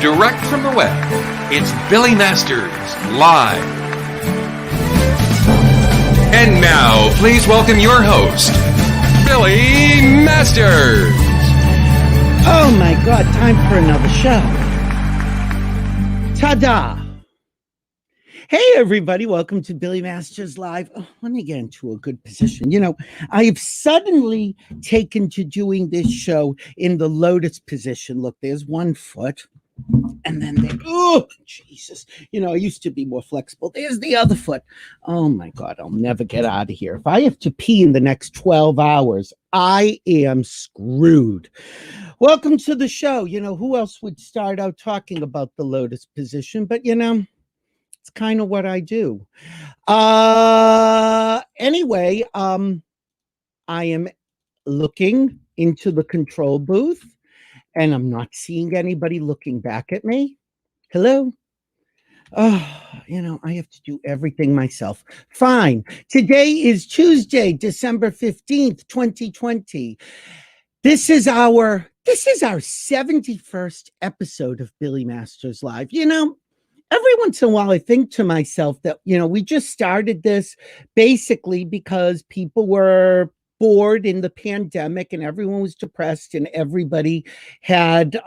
direct from the web, it's Billy Masters Live. And now, please welcome your host, Billy Masters. Oh my God, time for another show. Ta-da! Hey everybody, welcome to Billy Masters Live. Oh, let me get into a good position. You know, I've suddenly taken to doing this show in the lotus position. Look, there's one foot. And then there, oh, Jesus. You know, I used to be more flexible. There's the other foot. Oh my God, I'll never get out of here. If I have to pee in the next 12 hours, I am screwed. Welcome to the show. You know, who else would start out talking about the lotus position? But, you know, it's kind of what I do. Anyway, I am looking into the control booth and I'm not seeing anybody looking back at me. Hello? Oh, you know, I have to do everything myself. Fine. Today is Tuesday, December 15th, 2020. This is our 71st episode of Billy Masters Live. You know, every once in a while, I think to myself that, you know, we just started this basically because people were bored in the pandemic and everyone was depressed and everybody had,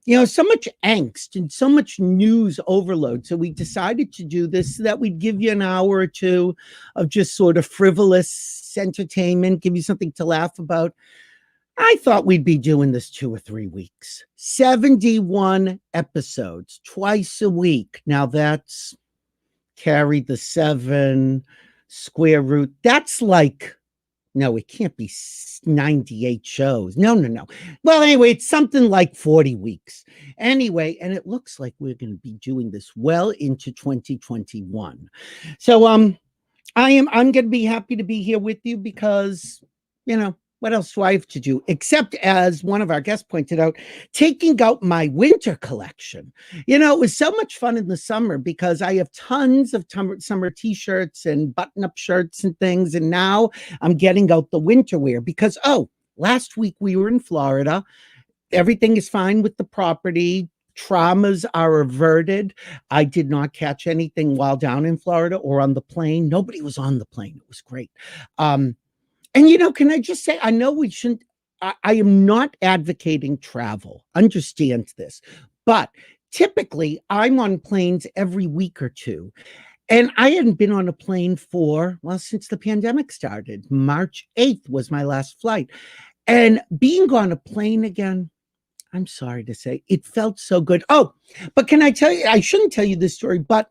you know, so much angst and so much news overload. So we decided to do this so that we'd give you an hour or two of just sort of frivolous entertainment, give you something to laugh about. I thought we'd be doing this 2 or 3 weeks. 71 episodes, twice a week. Now that's carry the 7 square root. That's like, no, it can't be 98 shows. No. Well, anyway, it's something like 40 weeks. Anyway, and it looks like we're going to be doing this well into 2021. So I'm going to be happy to be here with you because, you know, what else do I have to do? Except, as one of our guests pointed out, taking out my winter collection. You know, it was so much fun in the summer because I have tons of summer t-shirts and button-up shirts and things. And now I'm getting out the winter wear because, last week we were in Florida. Everything is fine with the property. Traumas are averted. I did not catch anything while down in Florida or on the plane. Nobody was on the plane. It was great. And, you know, can I just say, I know we shouldn't, I am not advocating travel. Understand this. But typically, I'm on planes every week or two. And I hadn't been on a plane since the pandemic started. March 8th was my last flight. And being on a plane again, I'm sorry to say, it felt so good. Oh, but can I tell you, I shouldn't tell you this story, but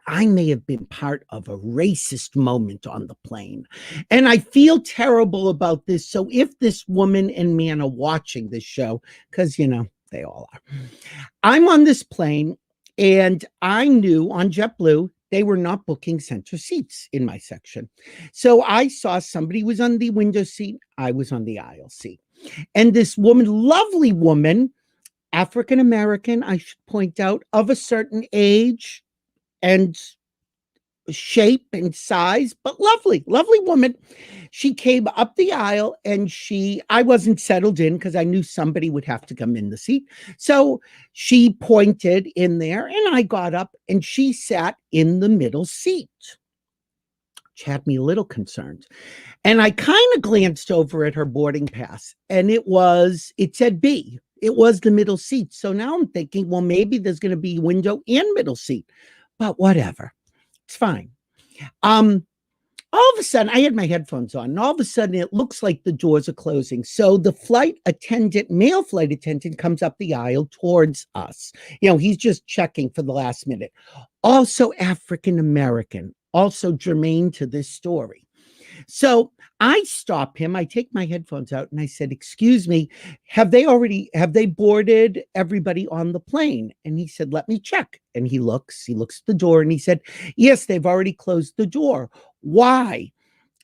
I may have been part of a racist moment on the plane. And I feel terrible about this. So if this woman and man are watching this show, because, you know, they all are, I'm on this plane and I knew on JetBlue, they were not booking center seats in my section. So I saw somebody was on the window seat. I was on the aisle seat. And this woman, lovely woman, African-American, I should point out, of a certain age and shape and size, but lovely woman. She came up the aisle and I wasn't settled in because I knew somebody would have to come in the seat. So she pointed in there and I got up and she sat in the middle seat, which had me a little concerned. And I kind of glanced over at her boarding pass and it said B. It was the middle seat. So now I'm thinking, well, maybe there's going to be window and middle seat. But whatever, it's fine. All of a sudden, I had my headphones on, and all of a sudden, it looks like the doors are closing. So the male flight attendant, comes up the aisle towards us. You know, he's just checking for the last minute. Also African-American, also germane to this story. So I stop him. I take my headphones out and I said, excuse me, have they boarded everybody on the plane? And he said, let me check. And he looks at the door and he said, yes, they've already closed the door. Why?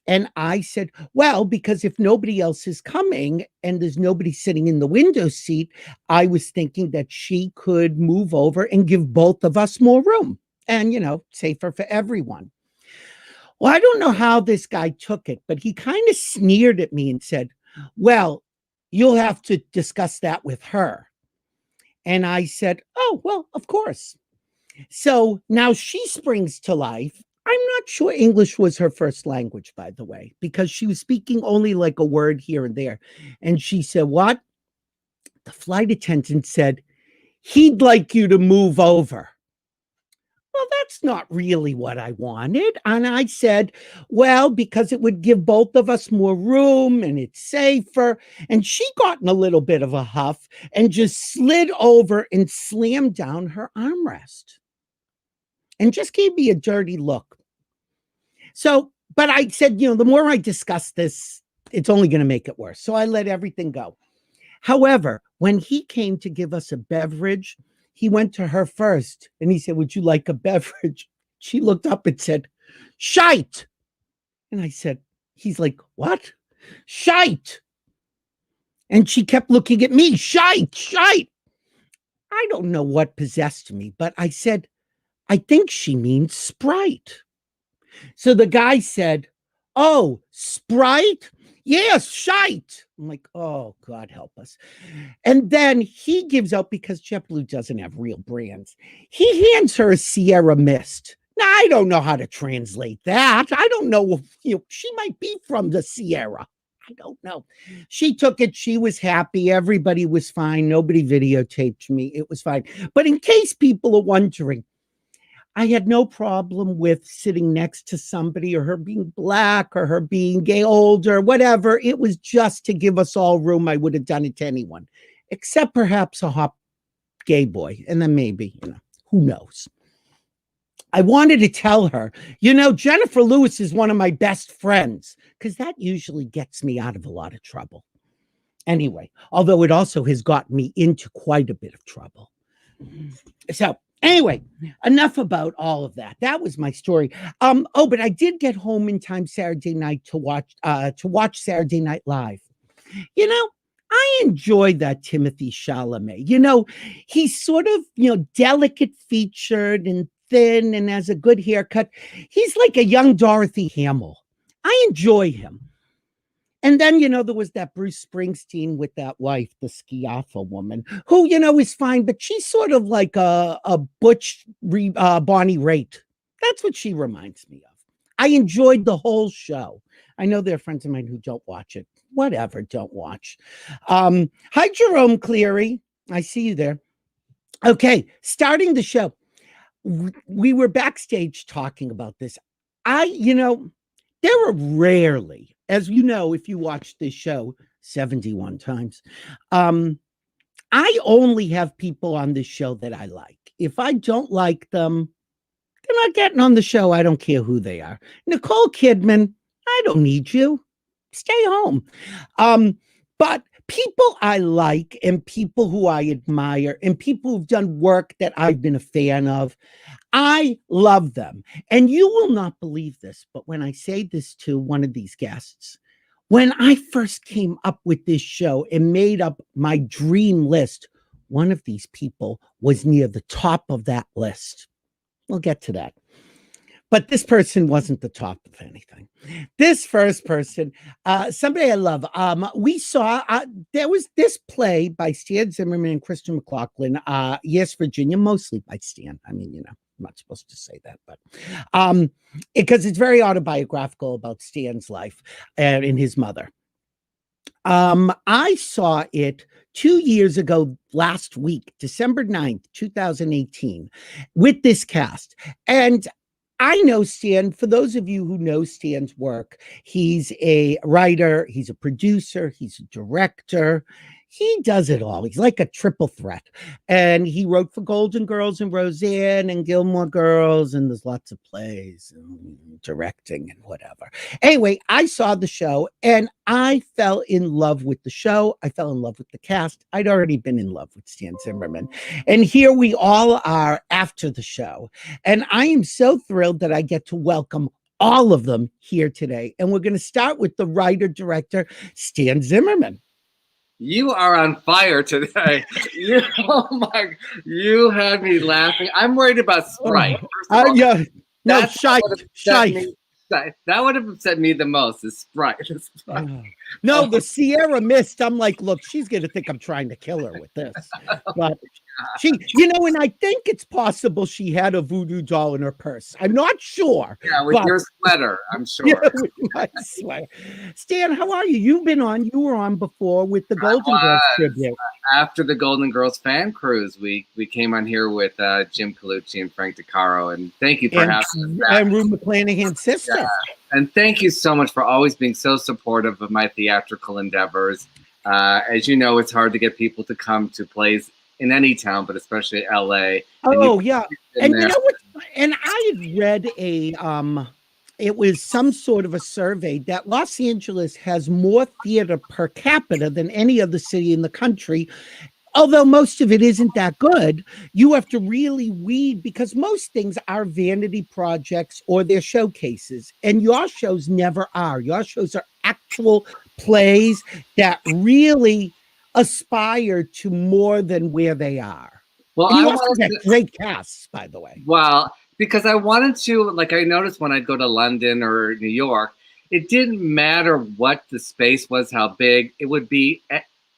And I said, well, because if nobody else is coming and there's nobody sitting in the window seat, I was thinking that she could move over and give both of us more room and, you know, safer for everyone. Well, I don't know how this guy took it, but he kind of sneered at me and said, well, you'll have to discuss that with her. And I said, oh, well, of course. So now she springs to life. I'm not sure English was her first language, by the way, because she was speaking only like a word here and there. And she said, what? The flight attendant said, he'd like you to move over. Well, that's not really what I wanted. And I said, well, because it would give both of us more room and it's safer. And she got in a little bit of a huff and just slid over and slammed down her armrest and just gave me a dirty look. So, but I said, the more I discuss this, it's only going to make it worse. So I let everything go. However, when he came to give us a beverage, he went to her first and he said, would you like a beverage? She looked up and said, shite. And I said, he's like, what? Shite. And she kept looking at me, shite, shite. I don't know what possessed me, but I said, I think she means Sprite. So the guy said, oh, Sprite? Yes, shite. I'm like, oh, God help us. And then he gives out, because JetBlue doesn't have real brands, he hands her a Sierra Mist. Now, I don't know how to translate that. I don't know if, she might be from the Sierra. I don't know. She took it. She was happy. Everybody was fine. Nobody videotaped me. It was fine. But in case people are wondering, I had no problem with sitting next to somebody or her being black or her being gay, older, whatever. It was just to give us all room. I would have done it to anyone, except perhaps a hot gay boy. And then maybe, who knows? I wanted to tell her, Jennifer Lewis is one of my best friends, because that usually gets me out of a lot of trouble. Anyway, although it also has gotten me into quite a bit of trouble. So anyway, enough about all of that. That was my story. But I did get home in time Saturday night to watch Saturday Night Live. I enjoyed that Timothy Chalamet. He's sort of, delicate featured and thin and has a good haircut. He's like a young Dorothy Hamill. I enjoy him. And then, there was that Bruce Springsteen with that wife, the Schiaffo woman, who, is fine, but she's sort of like a butch Bonnie Raitt. That's what she reminds me of. I enjoyed the whole show. I know there are friends of mine who don't watch it. Whatever, don't watch. Hi, Jerome Cleary. I see you there. Okay, starting the show. We were backstage talking about this. There are rarely, as you know, if you watch this show 71 times, I only have people on this show that I like. If I don't like them, they're not getting on the show. I don't care who they are. Nicole Kidman, I don't need you. Stay home. But people I like and people who I admire and people who've done work that I've been a fan of, I love them. And you will not believe this, but when I say this to one of these guests, when I first came up with this show and made up my dream list, one of these people was near the top of that list. We'll get to that. But this person wasn't the top of anything. This first person, somebody I love. We saw, there was this play by Stan Zimmerman and Christian McLaughlin. Yes, Virginia, mostly by Stan. I mean, I'm not supposed to say that, but because it's very autobiographical about Stan's life and his mother. I saw it 2 years ago last week, December 9th, 2018, with this cast. And I know Stan. For those of you who know Stan's work, he's a writer, he's a producer, he's a director. He does it all. He's like a triple threat. And he wrote for Golden Girls and Roseanne and Gilmore Girls, and there's lots of plays and directing and whatever. Anyway, I saw the show and I fell in love with the show. I fell in love with the cast. I'd already been in love with Stan Zimmerman. And here we all are after the show. And I am so thrilled that I get to welcome all of them here today. And we're going to start with the writer-director, Stan Zimmerman. You are on fire today. You had me laughing. I'm worried about Sprite. Shite. That would have upset me the most, is Sprite. No, the Sierra Mist. I'm like, look, she's going to think I'm trying to kill her with this. But And I think it's possible she had a voodoo doll in her purse. I'm not sure. Yeah, with your sweater, I'm sure. Yeah, with my sweater. Stan, how are you? You were on before with the Golden Girls tribute. After the Golden Girls fan cruise, we came on here with Jim Colucci and Frank DeCaro, and thank you for having us back. And Rue McClanahan's sister. Yeah. And thank you so much for always being so supportive of my theatrical endeavors. As you know, it's hard to get people to come to plays in any town, but especially LA. Oh, yeah. And you know what? And I had read it was some sort of a survey that Los Angeles has more theater per capita than any other city in the country. Although most of it isn't that good, you have to really weed because most things are vanity projects or they're showcases. And your shows never are. Your shows are actual plays that really aspire to more than where they are. Well, and you also get great casts, by the way. Well, because I wanted to, like I noticed when I'd go to London or New York, it didn't matter what the space was, how big, it would be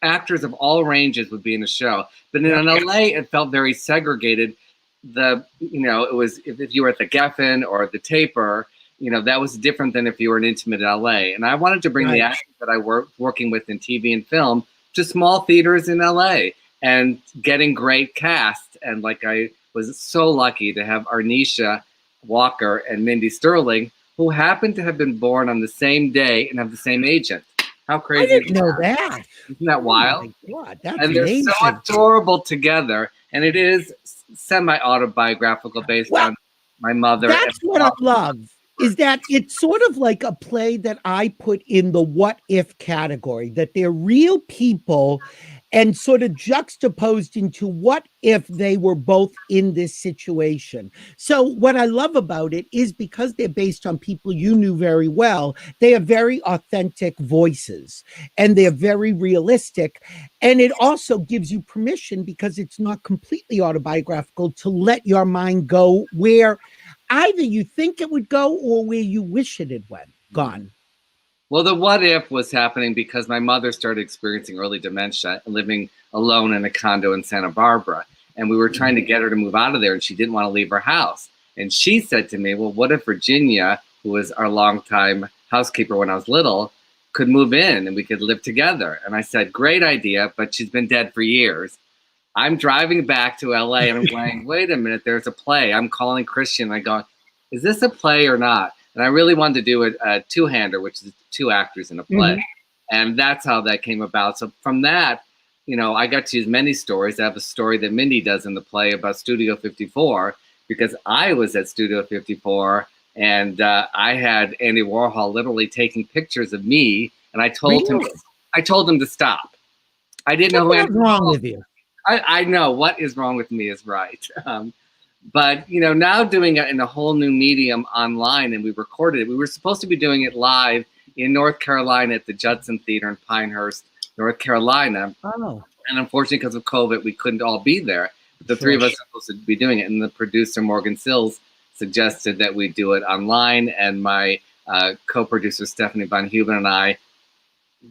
actors of all ranges would be in a show. But in LA, it felt very segregated. It was if you were at the Geffen or the Taper, that was different than if you were an intimate LA. And I wanted to bring the actors that I working with in TV and film to small theaters in LA and getting great cast. And like I was so lucky to have Arnesha Walker and Mindy Sterling, who happened to have been born on the same day and have the same agent. How crazy! I didn't know that. Isn't that wild? Oh my God, that's and they're amazing. So adorable together, and it is semi-autobiographical based on my mother. That's what I love. Is that it's sort of like a play that I put in the what if category, that they're real people and sort of juxtaposed into what if they were both in this situation. So what I love about it is because they're based on people you knew very well, they are very authentic voices and they're very realistic. And it also gives you permission because it's not completely autobiographical to let your mind go where either you think it would go or where you wish it had gone. Well, the what if was happening because my mother started experiencing early dementia and living alone in a condo in Santa Barbara. And we were trying to get her to move out of there and she didn't want to leave her house. And she said to me, well, what if Virginia, who was our longtime housekeeper when I was little, could move in and we could live together? And I said, great idea, but she's been dead for years. I'm driving back to LA and I'm going, wait a minute, there's a play. I'm calling Christian. I go, is this a play or not? And I really wanted to do a two-hander, which is two actors in a play. And that's how that came about. So from that, I got to use many stories. I have a story that Mindy does in the play about Studio 54, because I was at Studio 54 and I had Andy Warhol literally taking pictures of me. And I told him to stop. I didn't know what's wrong with you. I know what is wrong with me is right. But, now doing it in a whole new medium online, and we recorded it. We were supposed to be doing it live in North Carolina at the Judson Theater in Pinehurst, North Carolina. Oh. And unfortunately, because of COVID, we couldn't all be there. But the three of us are supposed to be doing it. And the producer, Morgan Sills, suggested that we do it online. And my co-producer, Stephanie Von Huben, and I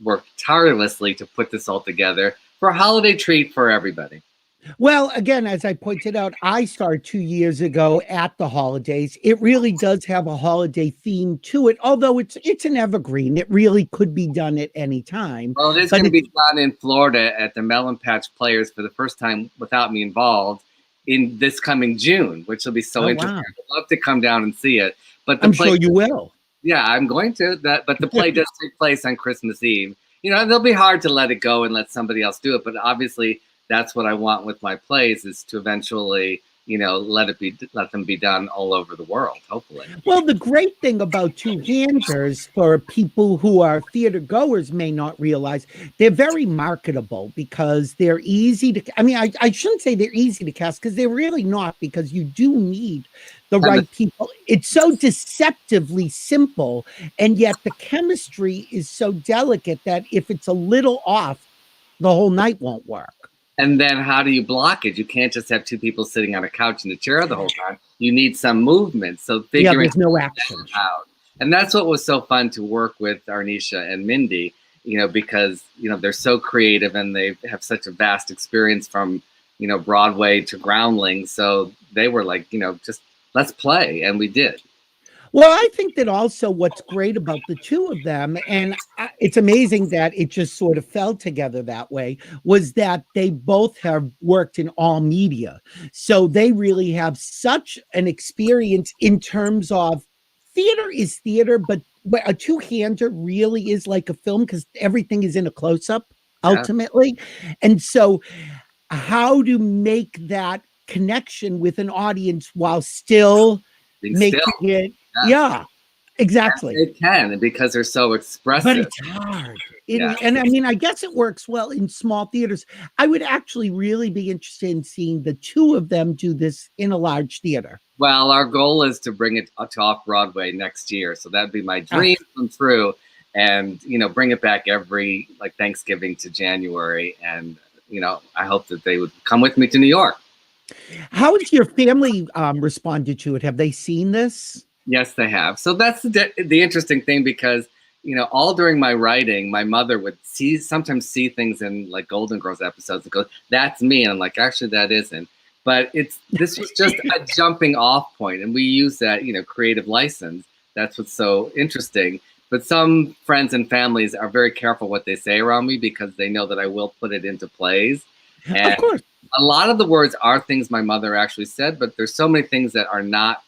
worked tirelessly to put this all together for a holiday treat for everybody. Well, again, as I pointed out, I started 2 years ago at the holidays. It really does have a holiday theme to it, although it's an evergreen. It really could be done at any time. Well, it is going to be done in Florida at the Melon Patch Players for the first time without me involved in this coming June, which will be so interesting. Wow. I'd love to come down and see it. But I'm sure you will. Yeah, I'm going to. But the play does take place on Christmas Eve. It'll be hard to let it go and let somebody else do it, but obviously that's what I want with my plays, is to eventually, let them be done all over the world, hopefully. Well, the great thing about two-handers, for people who are theater goers may not realize, they're very marketable because they're easy to, I shouldn't say they're easy to cast because they're really not, because you do need the right people. It's so deceptively simple, and yet the chemistry is so delicate that if it's a little off, the whole night won't work. And then how do you block it? You can't just have two people sitting on a couch in a chair the whole time. You need some movement. So figuring there's no action out. And that's what was so fun to work with Arnesha and Mindy, because, they're so creative and they have such a vast experience from Broadway to Groundlings. So they were like, just let's play. And we did. Well, I think that also what's great about the two of them, and it's amazing that it just sort of fell together that way, was that they both have worked in all media. So they really have such an experience in terms of theater is theater, but a two-hander really is like a film because everything is in a close-up ultimately. And so how to make that connection with an audience while still making it. Yeah, exactly. They can, because they're so expressive. But it's hard. And I mean, I guess it works well in small theaters. I would actually really be interested in seeing the two of them do this in a large theater. Well, our goal is to bring it to off-Broadway next year. So that'd be my dream come true. And, bring it back every Thanksgiving to January. And, I hope that they would come with me to New York. How has your family responded to it? Have they seen this? Yes, they have. So that's the interesting thing, because, all during my writing, my mother would sometimes see things in Golden Girls episodes and go, "That's me." And I'm like, actually, that isn't. But this was just a jumping off point. And we use that, creative license. That's what's so interesting. But some friends and families are very careful what they say around me, because they know that I will put it into plays. And of course. A lot of the words are things my mother actually said, but there's so many things that are not,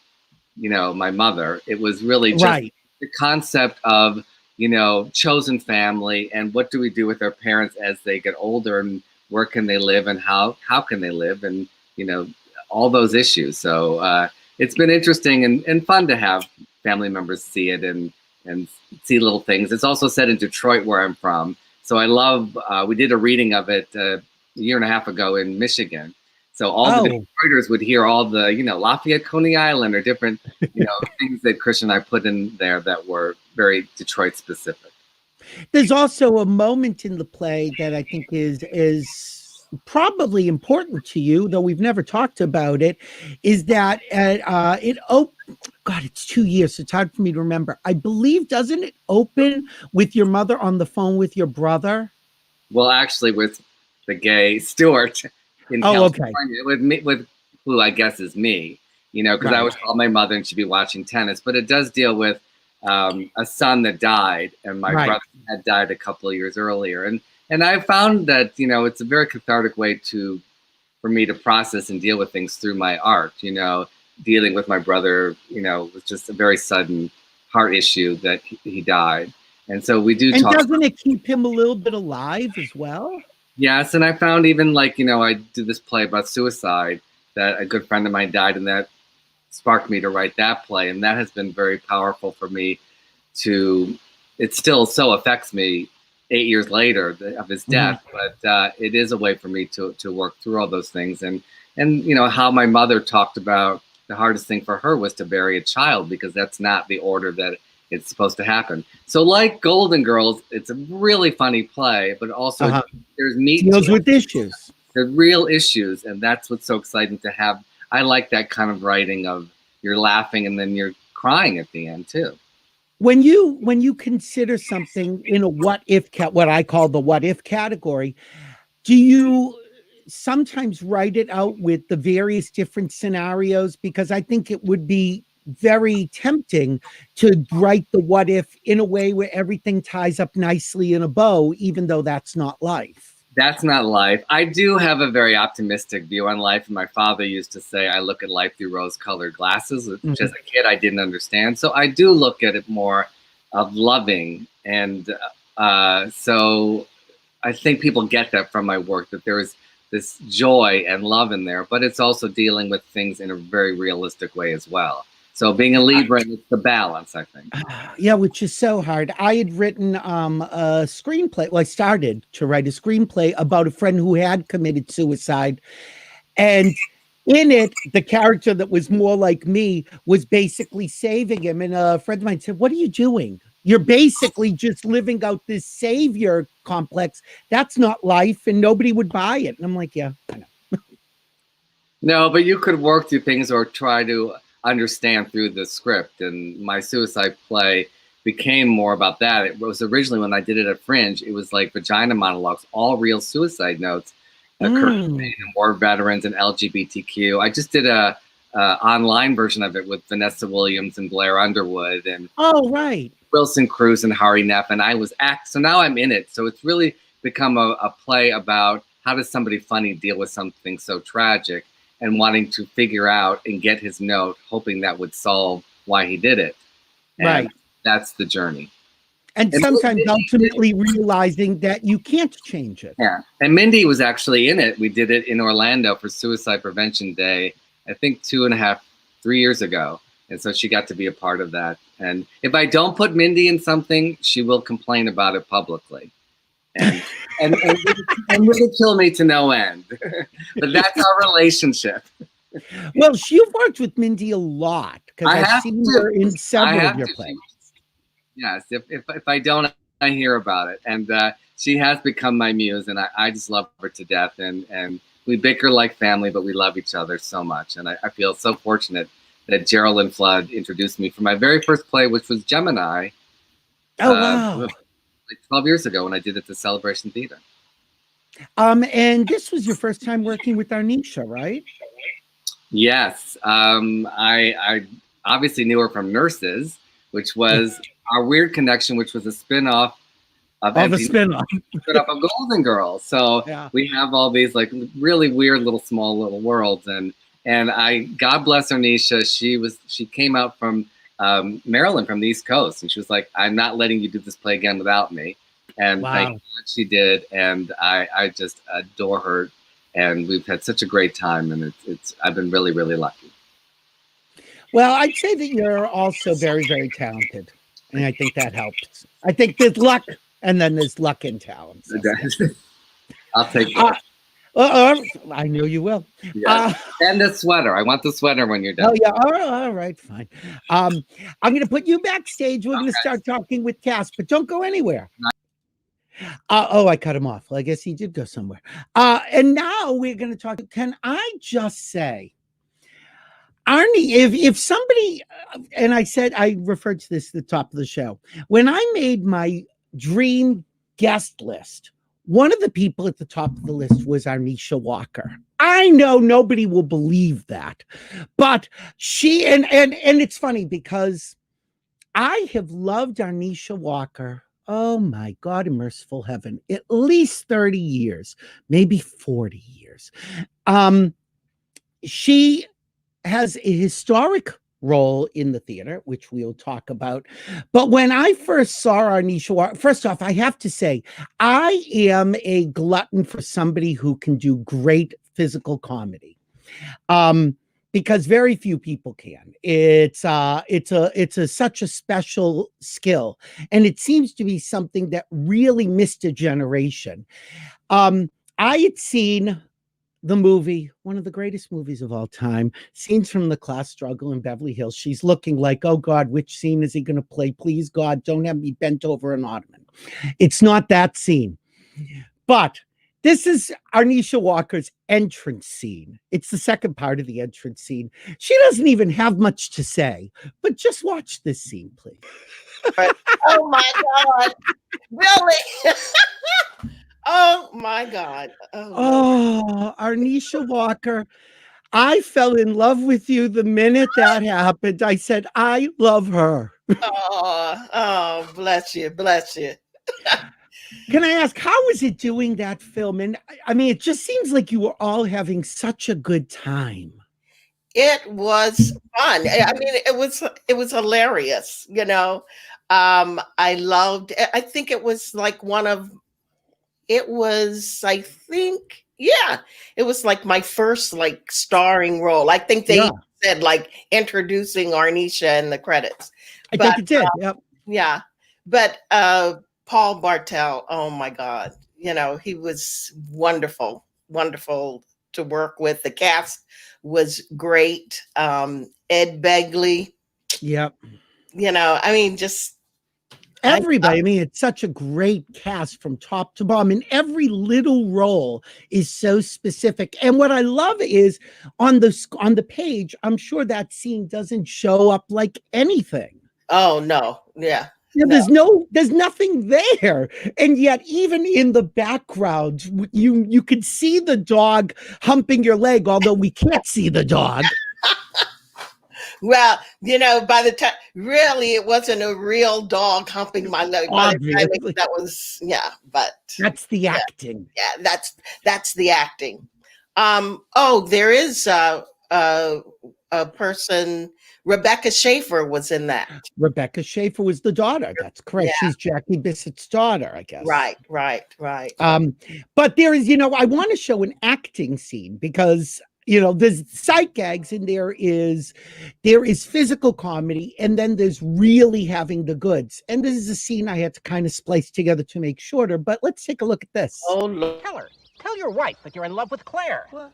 my mother. It was really just the concept of, chosen family, and what do we do with our parents as they get older, and where can they live, and how can they live, and, all those issues. So it's been interesting and fun to have family members see it and see little things. It's also set in Detroit, where I'm from. So I love, we did a reading of it a year and a half ago in Michigan. So all the Detroiters would hear all the, Lafayette, Coney Island, or different, things that Christian and I put in there that were very Detroit specific. There's also a moment in the play that I think is probably important to you, though we've never talked about it, is that God, it's 2 years. So it's hard for me to remember. I believe, doesn't it open with your mother on the phone with your brother? Well, actually, with the gay Stuart in California, with who I guess is me, because I would call my mother and she'd be watching tennis. But it does deal with a son that died, and my brother had died a couple of years earlier. And I found that, it's a very cathartic way for me to process and deal with things through my art. Dealing with my brother, was just a very sudden heart issue that he died. And so we do talk. And doesn't it keep him a little bit alive as well? Yes. And I found even I do this play about suicide, that a good friend of mine died, and that sparked me to write that play. And that has been very powerful for me it still so affects me 8 years later of his death, but it is a way for me to work through all those things. And how my mother talked about the hardest thing for her was to bury a child, because that's not the order that it's supposed to happen. So like Golden Girls, it's a really funny play, but also there's meat. Deals with issues. There's real issues, and that's what's so exciting to have. I like that kind of writing of you're laughing and then you're crying at the end too. When you consider something in a what I call the what if category, do you sometimes write it out with the various different scenarios? Because I think it would be very tempting to write the what if in a way where everything ties up nicely in a bow, even though that's not life. That's not life. I do have a very optimistic view on life. And my father used to say, I look at life through rose-colored glasses, which as a kid I didn't understand. So I do look at it more of loving. And so I think people get that from my work, that there is this joy and love in there, but it's also dealing with things in a very realistic way as well. So being a Libra, it's the balance, I think. Yeah, which is so hard. I had written a screenplay. Well, I started to write a screenplay about a friend who had committed suicide. And in it, the character that was more like me was basically saving him. And a friend of mine said, "What are you doing? You're basically just living out this savior complex. That's not life." And nobody would buy it. And I'm like, yeah, I know. No, but you could work through things or try to understand through the script. And my suicide play became more about that. It was originally, when I did it at Fringe, it was like vagina monologues, all real suicide notes. campaign and war veterans and LGBTQ. I just did a online version of it with Vanessa Williams and Blair Underwood and right. Wilson Cruz and Hari Neff, and I was so now I'm in it. So it's really become a play about how does somebody funny deal with something so tragic and wanting to figure out and get his note, hoping that would solve why he did it. And right. That's the journey. And sometimes ultimately realizing that you can't change it. Yeah. And Mindy was actually in it. We did it in Orlando for Suicide Prevention Day, I think 2.5, 3 years ago. And so she got to be a part of that. And if I don't put Mindy in something, she will complain about it publicly. And ridicule me to no end. But that's our relationship. Well, you've worked with Mindy a lot because I've seen her in several of your plays. Yes, if I don't, I hear about it. And she has become my muse, and I just love her to death. And we bicker like family, but we love each other so much. And I feel so fortunate that Geraldine Flood introduced me for my very first play, which was Gemini. Oh, wow. Like 12 years ago when I did it to Celebration Theater. And this was your first time working with Arnesha, right? Yes. I obviously knew her from Nurses, which was our weird connection, which was a spin-off of Golden Girls. So we have all these like really weird small little worlds. And God bless Arnesha, she came out from Maryland, from the East Coast, and she was like, I'm not letting you do this play again without me. And thank God she did. And I just adore her. And we've had such a great time, and I've been really, really lucky. Well, I'd say that you're also very, very talented, and I think that helps. I think there's luck, and then there's luck and talent. So. I'll take that. I know you will. Yeah. And the sweater. I want the sweater when you're done. Oh, yeah. All right, fine. I'm going to put you backstage. We're going to start talking with Cass, but don't go anywhere. I cut him off. Well, I guess he did go somewhere. And now we're going to talk. Can I just say, Arnie, if somebody, and I referred to this at the top of the show, when I made my dream guest list, one of the people at the top of the list was Arnesha Walker. I know nobody will believe that, but she, and it's funny because I have loved Arnesha Walker. Oh my God, in merciful heaven, at least 30 years, maybe 40 years. She has a historic role in the theater, which we'll talk about. But when I first saw Arnesha Walker, first off, I have to say, I am a glutton for somebody who can do great physical comedy. Because very few people can. It's such a special skill, and it seems to be something that really missed a generation. I had seen the movie, one of the greatest movies of all time, Scenes from the Class Struggle in Beverly Hills. She's looking like, oh God, which scene is he going to play? Please God, don't have me bent over an ottoman. It's not that scene, but this is Arnesha Walker's entrance scene. It's the second part of the entrance scene. She doesn't even have much to say, but just watch this scene, please. Oh my God. Really? Oh my God. Oh, Arnesha Walker. I fell in love with you the minute that happened. I said, I love her. Oh, bless you. Bless you. Can I ask, how was it doing that film? And I mean, it just seems like you were all having such a good time. It was fun. I mean, it was hilarious, you know. I loved, I think it was like it was like my first like starring role. I think they said like introducing Arnesha in the credits. I think it did. Yep. Yeah. But Paul Bartel, oh my God, you know, he was wonderful to work with. The cast was great. Ed Begley. Yep. You know, I mean, just everybody. I mean, it's such a great cast from top to bottom, and every little role is so specific. And what I love is on the page, I'm sure that scene doesn't show up like anything. Oh no. Yeah. There's nothing there. And yet, even in the background, you could see the dog humping your leg, although we can't see the dog. Well, by the time, really, it wasn't a real dog humping my leg. By the time Obviously. that was, but That's the acting. yeah, that's the acting. There is a person, Rebecca Schaefer was in that. Rebecca Schaefer was the daughter. That's correct. Yeah. She's Jackie Bissett's daughter, I guess. Right. But there is, I want to show an acting scene because, there's sight gags and there is physical comedy and then there's really having the goods. And this is a scene I had to kind of splice together to make shorter, but let's take a look at this. Oh, Lord. Tell your wife that you're in love with Claire. What?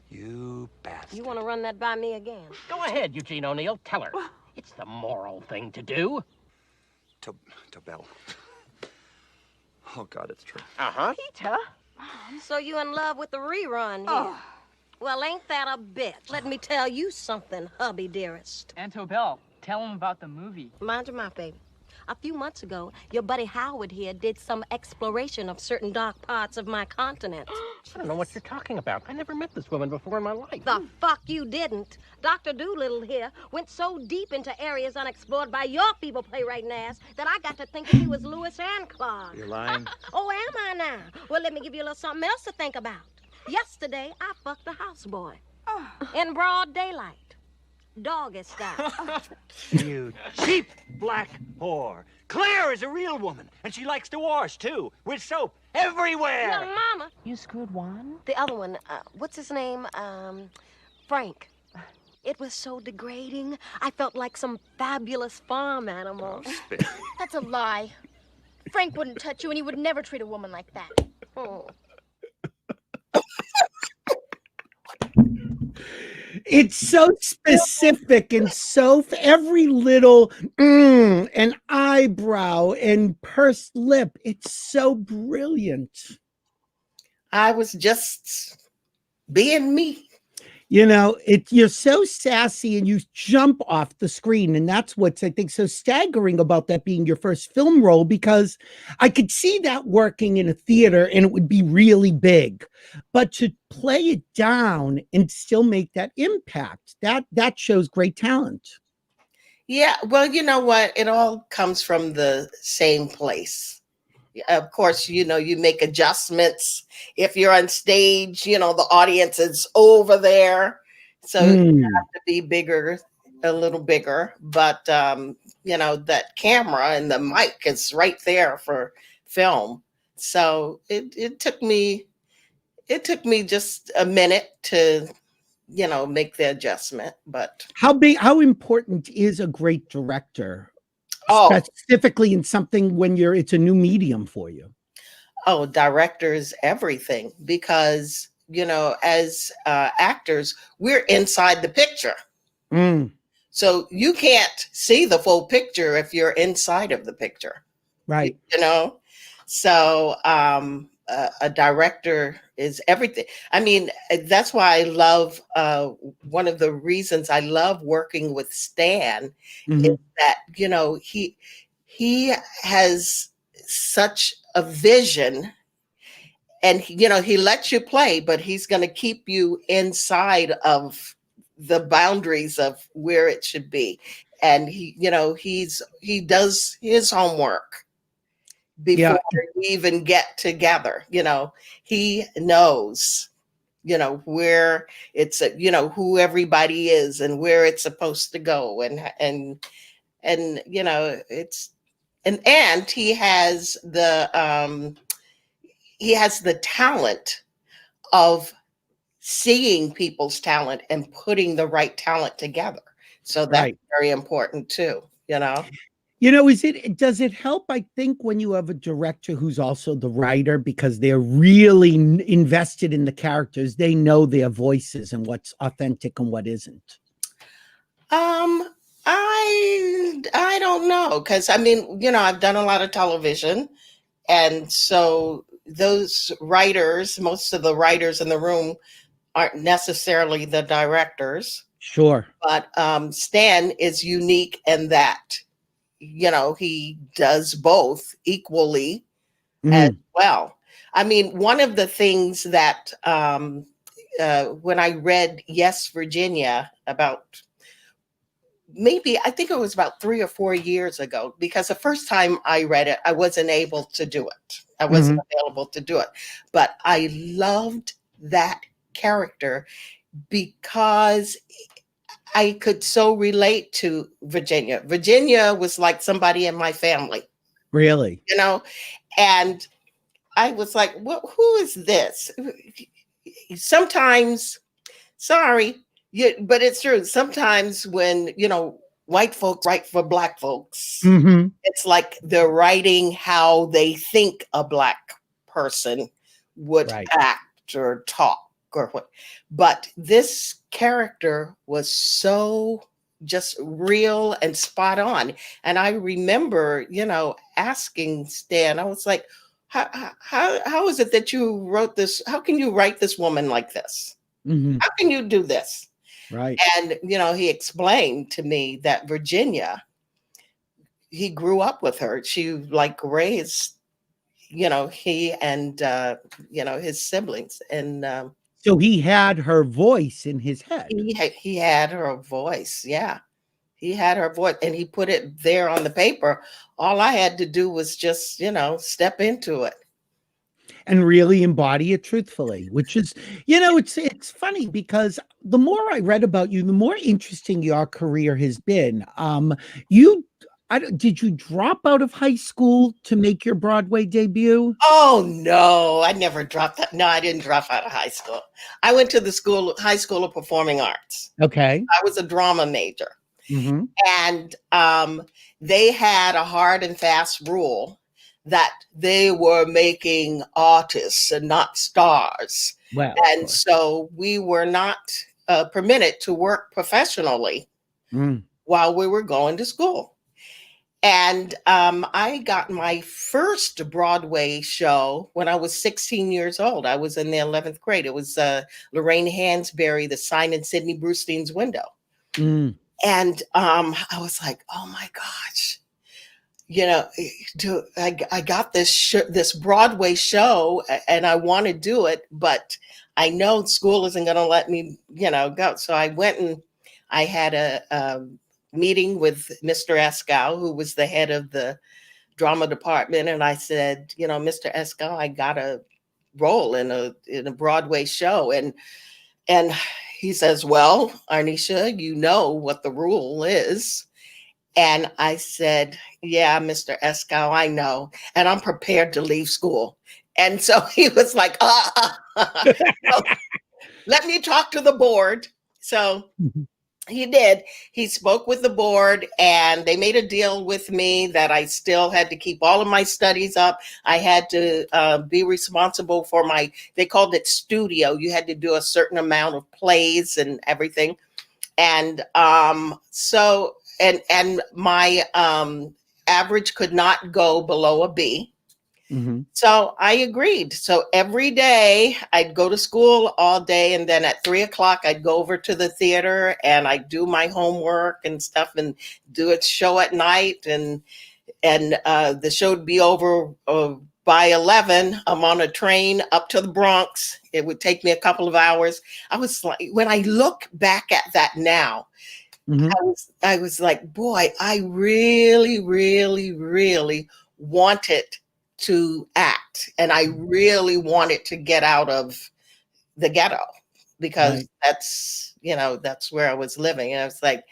You bastard. You want to run that by me again? Go ahead, Eugene O'Neill. Tell her. It's the moral thing to do. To Belle. Oh, God, it's true. Uh-huh. Peter? So you in love with the rerun here? Well, ain't that a bitch? Let me tell you something, hubby dearest. Aunt Belle, tell him about the movie. Mind your mouth, baby. A few months ago, your buddy Howard here did some exploration of certain dark parts of my continent. I don't know what you're talking about. I never met this woman before in my life. The fuck you didn't. Dr. Doolittle here went so deep into areas unexplored by your feeble playwright ass that I got to thinking he was Lewis and Clark. You're lying. Oh, am I now? Well, let me give you a little something else to think about. Yesterday, I fucked a houseboy. In broad daylight. Doggy style. You cheap black whore. Claire is a real woman, and she likes to wash, too, with soap everywhere. Your mama. You screwed one? The other one, what's his name? Frank. It was so degrading. I felt like some fabulous farm animal. That's a lie. Frank wouldn't touch you, and he would never treat a woman like that. Oh. It's so specific and so every little and eyebrow and pursed lip. It's so brilliant. I was just being me. You're so sassy and you jump off the screen. And that's what's, I think, so staggering about that being your first film role, because I could see that working in a theater and it would be really big. But to play it down and still make that impact, that shows great talent. Yeah, well, you know what? It all comes from the same place. Of course, you make adjustments. If you're on stage, the audience is over there. So you have to be bigger, a little bigger. But, that camera and the mic is right there for film. So it took me just a minute to, make the adjustment. But how important is a great director? Specifically in something when it's a new medium for you? Oh, directors, everything, because, as actors, we're inside the picture. So you can't see the full picture if you're inside of the picture. Right. So a director is everything. I mean, that's why I love, one of the reasons I love working with Stan is that, he has such a vision and, he lets you play, but he's going to keep you inside of the boundaries of where it should be. And he does his homework before we even get together. He knows, where it's, who everybody is and where it's supposed to go. And it's, and he has the talent of seeing people's talent and putting the right talent together. So that's very important too, Does it help, I think, when you have a director who's also the writer, because they're really invested in the characters, they know their voices and what's authentic and what isn't? I don't know. Cause I mean, I've done a lot of television. And so those writers, most of the writers in the room aren't necessarily the directors. Sure. But Stan is unique in that, he does both equally as Mhm. well. I mean, one of the things that when I read Yes, Virginia, about maybe, I think it was about 3 or 4 years ago, because the first time I read it, I wasn't able to do it. I wasn't available to do it. But I loved that character because I could so relate to Virginia. Virginia was like somebody in my family, Really? and I was like, who is this? Sometimes, sorry, but it's true. Sometimes when, white folks write for black folks, Mhm. it's like they're writing how they think a black person would Right. act or talk or what. But this character was so just real and spot on. And I remember, asking Stan, I was like, how is it that you wrote this? How can you write this woman like this? Mhm. How can you do this? Right. And, he explained to me that Virginia, he grew up with her. She like raised, he and, his siblings. And So he had her voice in his head. he had her voice. Yeah. He had her voice and he put it there on the paper. All I had to do was just, step into it. And really embody it truthfully, which is, it's funny because the more I read about you, the more interesting your career has been. Did you drop out of high school to make your Broadway debut? Oh no, I never dropped that. No, I didn't drop out of high school. I went to the high school of performing arts. Okay. I was a drama major. Mm-hmm. And they had a hard and fast rule that they were making artists and not stars. Well, and so we were not permitted to work professionally while we were going to school. And I got my first Broadway show when I was 16 years old. I was in the 11th grade. It was Lorraine Hansberry, The Sign in Sidney Brewstein's Window. And I was like, oh my gosh, I got this Broadway show and I want to do it, but I know school isn't going to let me, go. So I went and I had a meeting with Mr. Escow, who was the head of the drama department. And I said, Mr. Escow, I got a role in a Broadway show. And he says, well, Arnesha, you know what the rule is. And I said, yeah, Mr. Escow, I know. And I'm prepared to leave school. And so he was like, so let me talk to the board. So he did. He spoke with the board and they made a deal with me that I still had to keep all of my studies up. I had to be responsible for they called it studio. You had to do a certain amount of plays and everything. And so my average could not go below a B. So I agreed. So every day I'd go to school all day. And then at 3:00, I'd go over to the theater and I'd do my homework and stuff and do a show at night. And the show would be over by 11. I'm on a train up to the Bronx. It would take me a couple of hours. I was like, when I look back at that now, I was like, boy, I really, really, really wanted to act. And I really wanted to get out of the ghetto because that's where I was living. And I was like,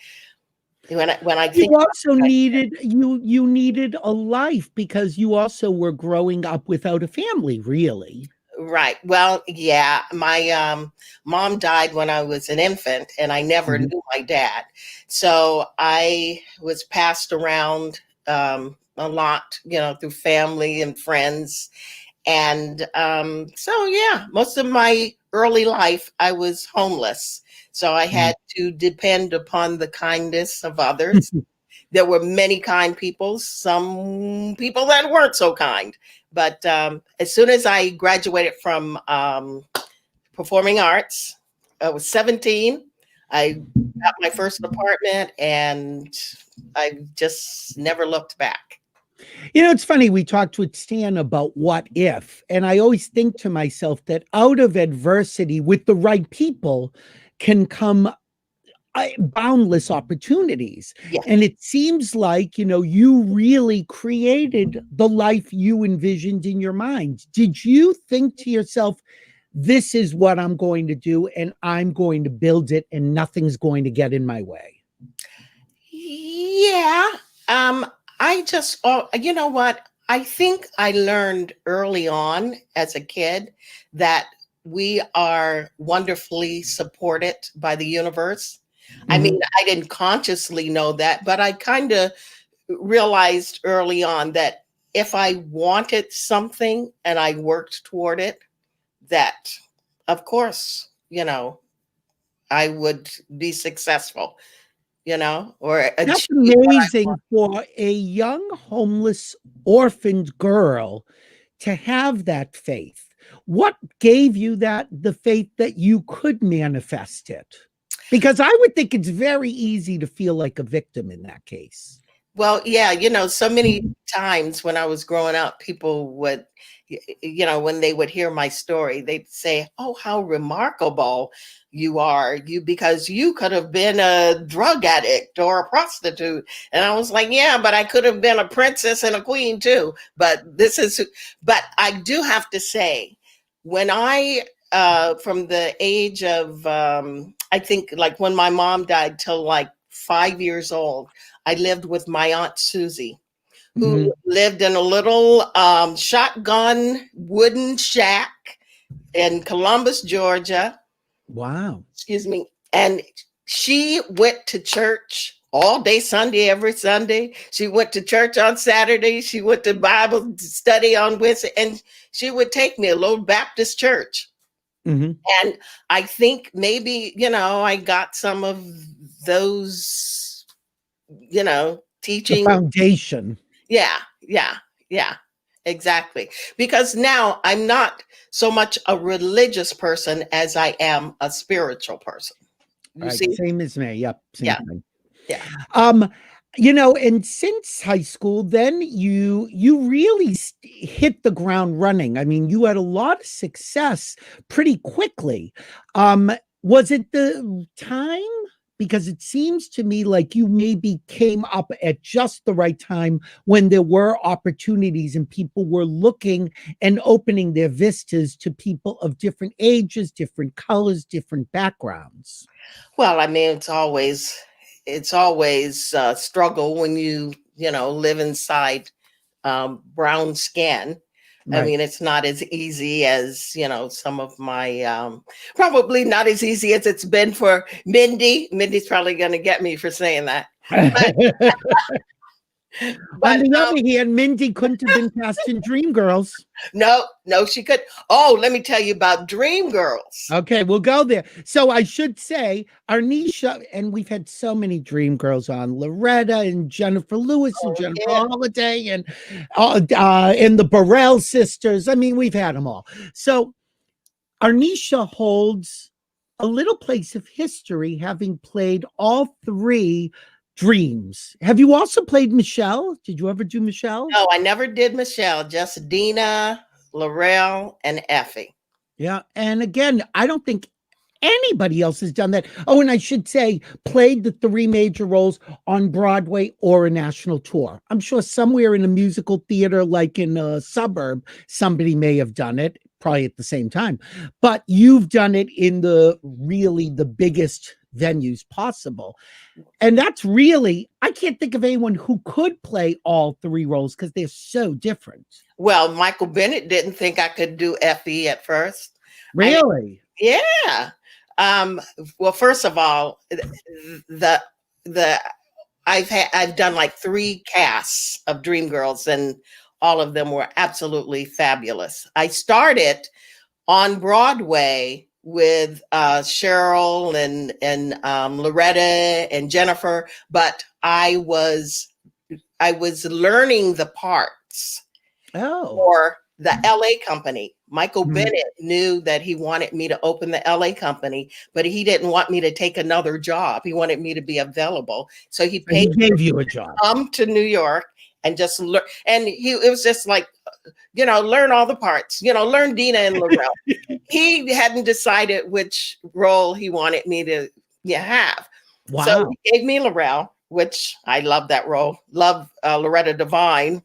when I think you also needed you needed a life because you also were growing up without a family, really. Right. Well, yeah, my mom died when I was an infant and I never knew my dad. So I was passed around a lot, through family and friends. And so, yeah, most of my early life, I was homeless. So I had to depend upon the kindness of others. There were many kind people, some people that weren't so kind. But as soon as I graduated from performing arts, I was 17. I got my first apartment and just never looked back. You know, it's funny. We talked with Stan about what if, and I always think to myself that out of adversity with the right people can come boundless opportunities. Yeah. And it seems like, you know, you really created the life you envisioned in your mind. Did you think to yourself, this is what I'm going to do and I'm going to build it and nothing's going to get in my way? Yeah. I just, you know what? I think I learned early on as a kid that we are wonderfully supported by the universe. I mean, I didn't consciously know that, but I kind of realized early on that if I wanted something and I worked toward it, that of course, you know, I would be successful, you know, or That's achieve what I amazing want. for a young, homeless, orphaned girl to have that faith. What gave you the faith that you could manifest it? Because I would think it's very easy to feel like a victim in that case. Well, yeah, you know, so many times when I was growing up, people would, you know, when they would hear my story, they'd say, "Oh, how remarkable you are, because you could have been a drug addict or a prostitute." And I was like, "Yeah, but I could have been a princess and a queen too." But I do have to say, when I, from the age of, I think like when my mom died till like 5 years old, I lived with my Aunt Susie, who lived in a little shotgun wooden shack in Columbus, Georgia. Wow. Excuse me. And she went to church all day Sunday, every Sunday. She went to church on Saturday. She went to Bible study on Wednesday. And she would take me a little Baptist church. And I think maybe, you know, I got some of those, you know, teaching. The foundation. Yeah, exactly. Because now I'm not so much a religious person as I am a spiritual person. You see? Same as me. Yep. Same thing. Yeah. You know, and since high school, then you really hit the ground running. I mean, you had a lot of success pretty quickly. Was it the time? Because it seems to me like you maybe came up at just the right time when there were opportunities and people were looking and opening their vistas to people of different ages, different colors, different backgrounds. Well, I mean, it's always a struggle when you know, live inside brown skin. Right. I mean, it's not as easy as, you know, some of my, probably not as easy as it's been for Mindy. Mindy's probably going to get me for saying that. On the other hand, Mindy couldn't have been cast in Dreamgirls. No, she could. Oh, let me tell you about Dreamgirls. Okay, we'll go there. So I should say, Arnesha, and we've had so many Dreamgirls on, Loretta and Jennifer Lewis and Jennifer Holiday and the Burrell sisters. I mean, we've had them all. So Arnesha holds a little place of history, having played all three Dreams. Have you also played Michelle? Did you ever do Michelle? No, I never did Michelle, just Dina, Laurel, and Effie. Yeah. And again, I don't think anybody else has done that. Oh, and I should say, played the three major roles on Broadway or a national tour. I'm sure somewhere in a musical theater, like in a suburb, somebody may have done it, probably at the same time. But you've done it in the biggest venues possible. And that's really, I can't think of anyone who could play all three roles because they're so different. Well, Michael Bennett didn't think I could do Effie at first. Really? Yeah. Well, first of all, I've done like 3 casts of Dreamgirls, and all of them were absolutely fabulous. I started on Broadway with Cheryl and Loretta and Jennifer, but I was learning the parts for the LA company. Michael Bennett knew that he wanted me to open the LA company, but he didn't want me to take another job. He wanted me to be available. So he paid He gave you a job. Come to New York and just learn. And it was just like, learn all the parts, learn Dina and Laurel. He hadn't decided which role he wanted me to have. Wow. So he gave me Laurel, which I love that role. Love Loretta Devine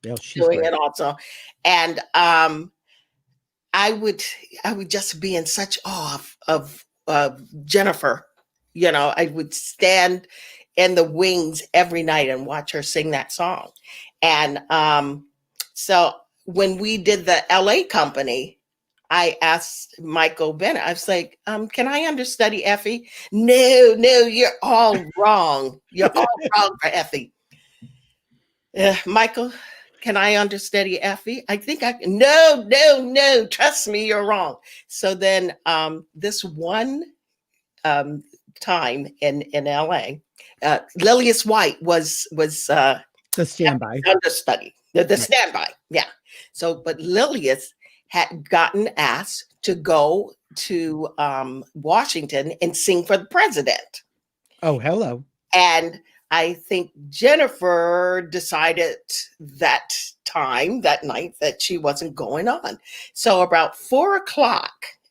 doing it also. And I would just be in such awe of Jennifer. I would stand in the wings every night and watch her sing that song. And so when we did the LA company, I asked Michael Bennett, I was like, can I understudy Effie? No, you're all wrong. You're all wrong for Effie. Michael, can I understudy Effie? I think I can. No. Trust me, you're wrong. So then this one time in LA, Lilius White was the standby understudy, the standby. Yeah. So, but Lilius had gotten asked to go to Washington and sing for the president. Oh, hello. And I think Jennifer decided that night that she wasn't going on. So about 4:00,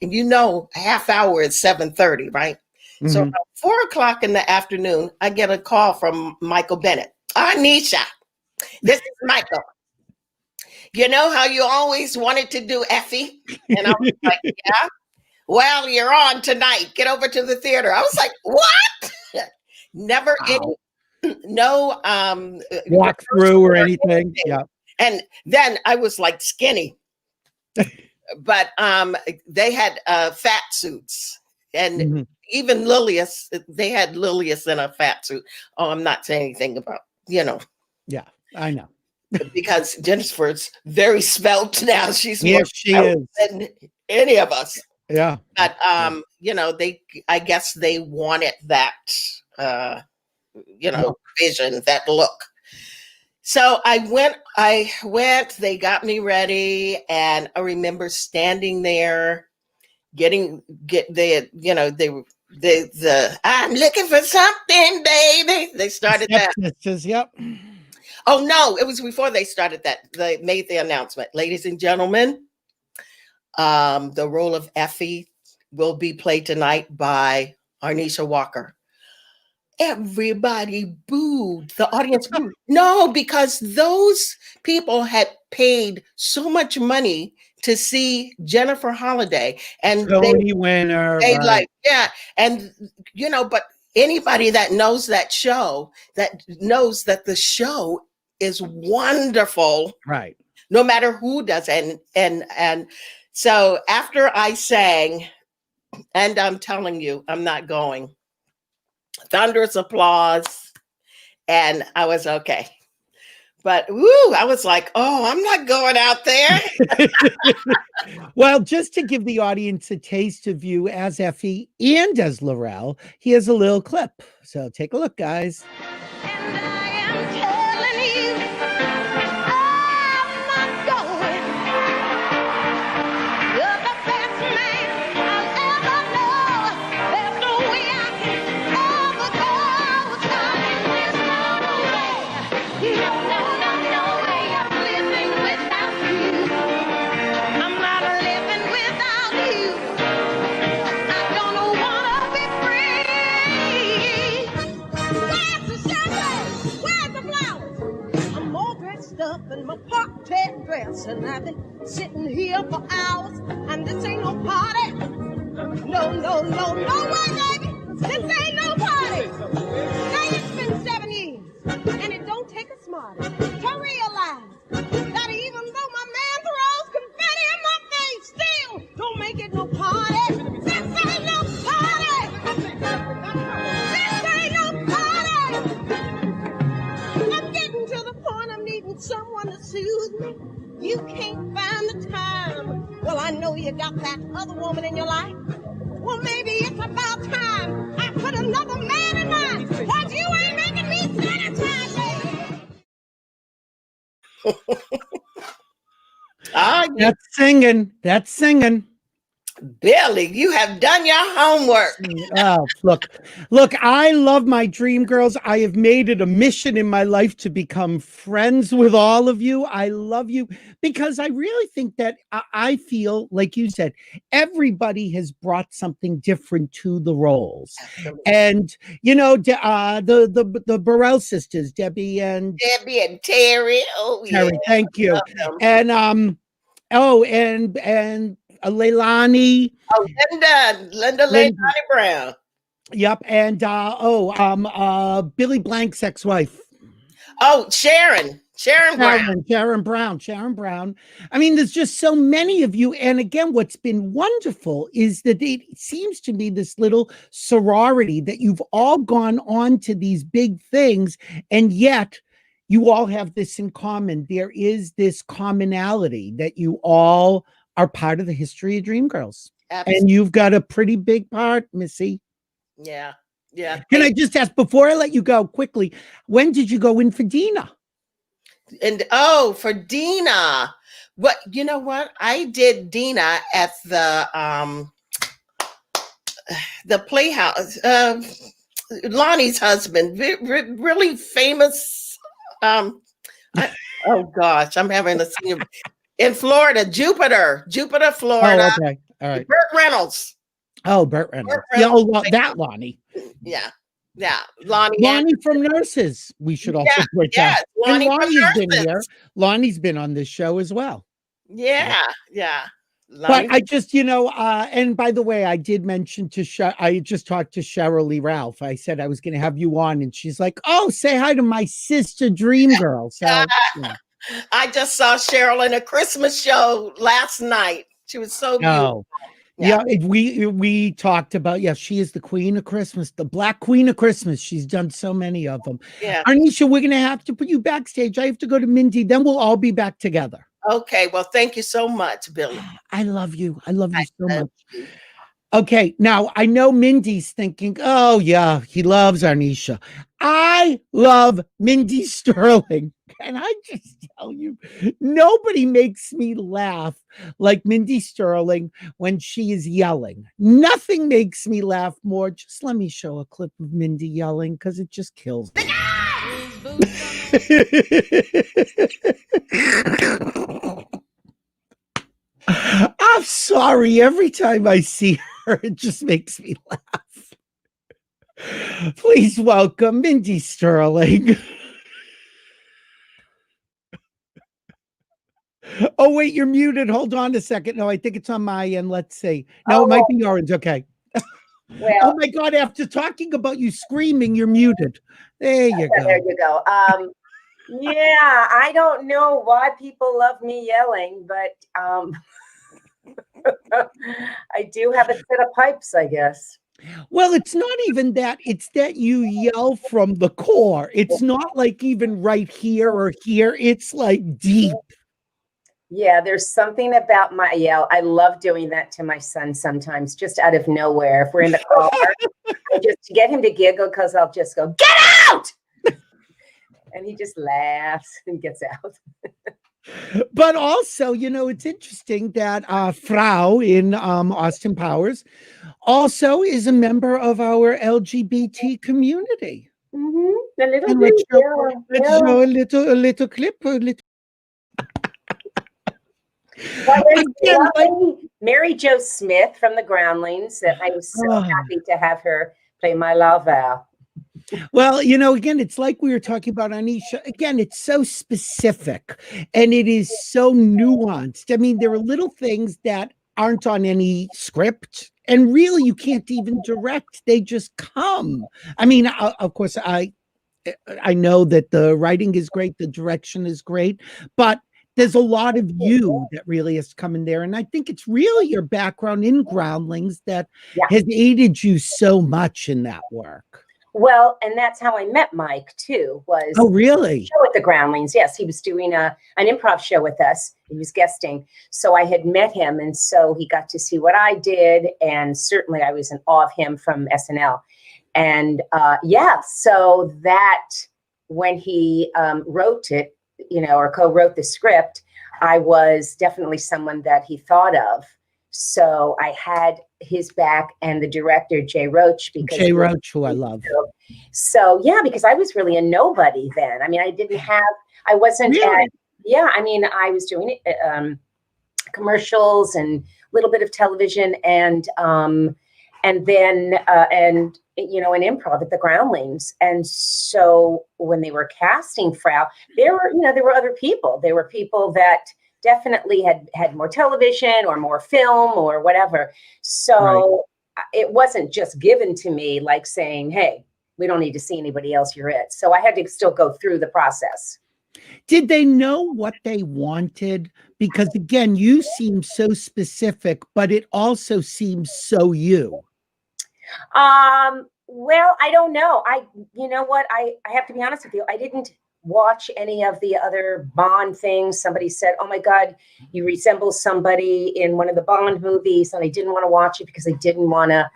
and a half hour is 7:30, right? Mm-hmm. So about 4:00 in the afternoon, I get a call from Michael Bennett. Arnesha, this is Michael. You know how you always wanted to do Effie? And I was like, yeah. Well, you're on tonight. Get over to the theater. I was like, what? Never no walk through or anything. Yeah. And then I was like skinny. But they had fat suits. And even Lilius, they had Lilius in a fat suit. Oh, I'm not saying anything about, Yeah, I know. Because Jennifer's very svelte now. She's more she is than any of us. Yeah. But I guess they wanted that vision, that look. So I went, they got me ready, and I remember standing there I'm looking for something, baby. They started that. Yep. Oh, no, it was before they started that. They made the announcement. Ladies and gentlemen, the role of Effie will be played tonight by Arnesha Walker. Everybody booed. The audience booed. No, because those people had paid so much money to see Jennifer Holliday. And Tony winner. They and but anybody that knows that show, that knows that the show is wonderful, right? No matter who does it. And so after I sang, and I'm telling you, I'm not going, thunderous applause, and I was okay. But I was like, oh, I'm not going out there. Well, just to give the audience a taste of you as Effie and as Laurel, here's a little clip. So take a look, guys. And I am telling you, I'm not going. You're the best man I'll ever know. There's no way I can ever go. Darling, there's no way. No way I'm living without you. I'm not living without you. I don't wanna be free. Where's the champagne? Where's the flowers? I'm all dressed up in my party dress, and I've been sitting here for hours, and this ain't no party. No way, baby. This ain't no party. Now it's been 7 years, and it don't take a smarty to realize that even though my man throws confetti in my face, still don't make it no party. This ain't no party. This ain't no party. I'm getting to the point I'm needing someone to soothe me. You can't find the time. Well, I know you got that other woman in your life. Well, maybe it's about time I put another man in mine, but you ain't making me satisfied, baby. That's singing. That's singing. Billy, you have done your homework. Oh, look, I love my dream girls. I have made it a mission in my life to become friends with all of you. I love you because I really think that I feel, like you said, everybody has brought something different to the roles. Absolutely. And, you know, the Burrell sisters, Debbie and Terry. Oh, Terry, yeah. thank you. And, and Leilani. Oh, Linda Leilani Brown. Yep, and Billy Blank's ex-wife. Oh, Sharon Brown. Sharon Brown. I mean, there's just so many of you. And again, what's been wonderful is that it seems to be this little sorority that you've all gone on to these big things, and yet you all have this in common. There is this commonality that you all are part of the history of Dreamgirls. Absolutely. And you've got a pretty big part, Missy. Yeah. Can I just ask, before I let you go quickly, when did you go in for Dina? And for Dina, you know what? I did Dina at the Playhouse. Lonnie's husband, really famous. Oh gosh, I'm having a scene in Florida, Jupiter, Florida. Oh, okay, all right. Burt Reynolds. Oh, Burt Reynolds. Yeah, that Lonnie. Yeah. Lonnie from Nurses. We should also point out. And Lonnie's been here. Lonnie's been on this show as well. Yeah. But I just, and by the way, I did mention I just talked to Cheryl Lee Ralph. I said I was going to have you on, and she's like, "Oh, say hi to my sister Dreamgirl." So yeah. I just saw Cheryl in a Christmas show last night. She was so beautiful. Yeah, we talked about, she is the queen of Christmas, the Black Queen of Christmas. She's done so many of them. Yeah. Arnesha, we're going to have to put you backstage. I have to go to Mindy. Then we'll all be back together. Okay. Well, thank you so much, Billy. I love you. I love you so much. Okay. Now, I know Mindy's thinking, oh, yeah, he loves Arnesha. I love Mindy Sterling. And I just tell you, nobody makes me laugh like Mindy Sterling when she is yelling. Nothing makes me laugh more. Just let me show a clip of Mindy yelling because it just kills me. I'm sorry. Every time I see her, it just makes me laugh. Please welcome Mindy Sterling. Oh, wait, you're muted. Hold on a second. No, I think it's on my end. Let's see. No, it might be orange. Okay. Well, oh, my God. After talking about you screaming, you're muted. There you go. There you go. Yeah, I don't know why people love me yelling, but I do have a set of pipes, I guess. Well, it's not even that. It's that you yell from the core. It's not like even right here or here. It's like deep. Yeah, there's something about my yell. I love doing that to my son sometimes, just out of nowhere. If we're in the car, I just to get him to giggle, because I'll just go, "Get out!" and he just laughs and gets out. But also, it's interesting that Frau in Austin Powers also is a member of our LGBT community. Mm-hmm. A little bit. Let's show a little clip. Mary Jo Smith from the Groundlings. I was so happy to have her play my Laval. Well, again, it's like we were talking about Arnesha. Again, it's so specific and it is so nuanced. I mean, there are little things that aren't on any script, and really you can't even direct. They just come. I mean, of course, I know that the writing is great, the direction is great, but there's a lot of you that really has come in there. And I think it's really your background in Groundlings that has aided you so much in that work. Well, and that's how I met Mike too, was really? Show at the Groundlings. Yes, he was doing an improv show with us. He was guesting. So I had met him, and so he got to see what I did, and certainly I was in awe of him from SNL. And so that when he wrote it, or co-wrote the script, I was definitely someone that he thought of. So I had his back and the director, Jay Roach, because Jay Roach, who I love. So yeah, because I was really a nobody then. I mean, I wasn't Really? I mean, I was doing commercials and a little bit of television and then an improv at the Groundlings. And so when they were casting Frau, there were other people. There were people that definitely had more television or more film or whatever. So it wasn't just given to me like saying, hey, we don't need to see anybody else, you're it. So I had to still go through the process. Did they know what they wanted? Because again, you seem so specific, but it also seems so you. Well, I don't know. You know what? I have to be honest with you. I didn't watch any of the other Bond things. Somebody said, oh my God, you resemble somebody in one of the Bond movies. And I didn't want to watch it because I didn't want to,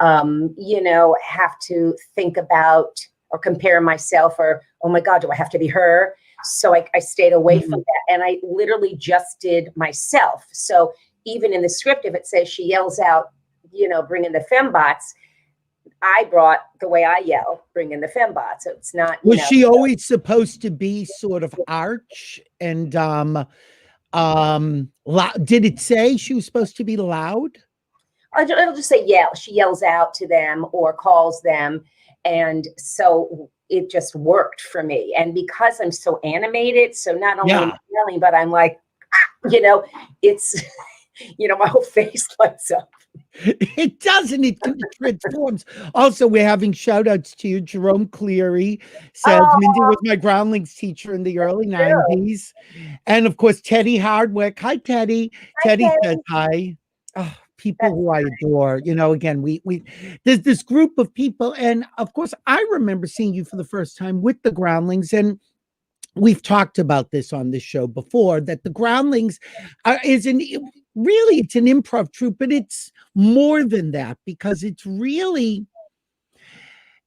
have to think about or compare myself or, oh my God, do I have to be her? So I stayed away from that. And I literally just did myself. So even in the script, if it says she yells out, bring in the fembots, I brought the way I yell, bring in the fembots. So it's not. Was she always supposed to be sort of arch and did it say she was supposed to be loud? It'll just say yell. She yells out to them or calls them. And so it just worked for me. And because I'm so animated, so not only am I yelling, but I'm like, it's, my whole face lights up. It doesn't. It transforms. Also, we're having shout outs to you. Jerome Cleary says Mindy was my Groundlings teacher in the early 90s. And of course, Teddy Hardwick. Hi, Teddy. Teddy says hi. Oh, people who I adore. Again, we there's this group of people. And of course, I remember seeing you for the first time with the Groundlings. And we've talked about this on this show before, that the Groundlings it's an improv troupe, but it's more than that, because it's really,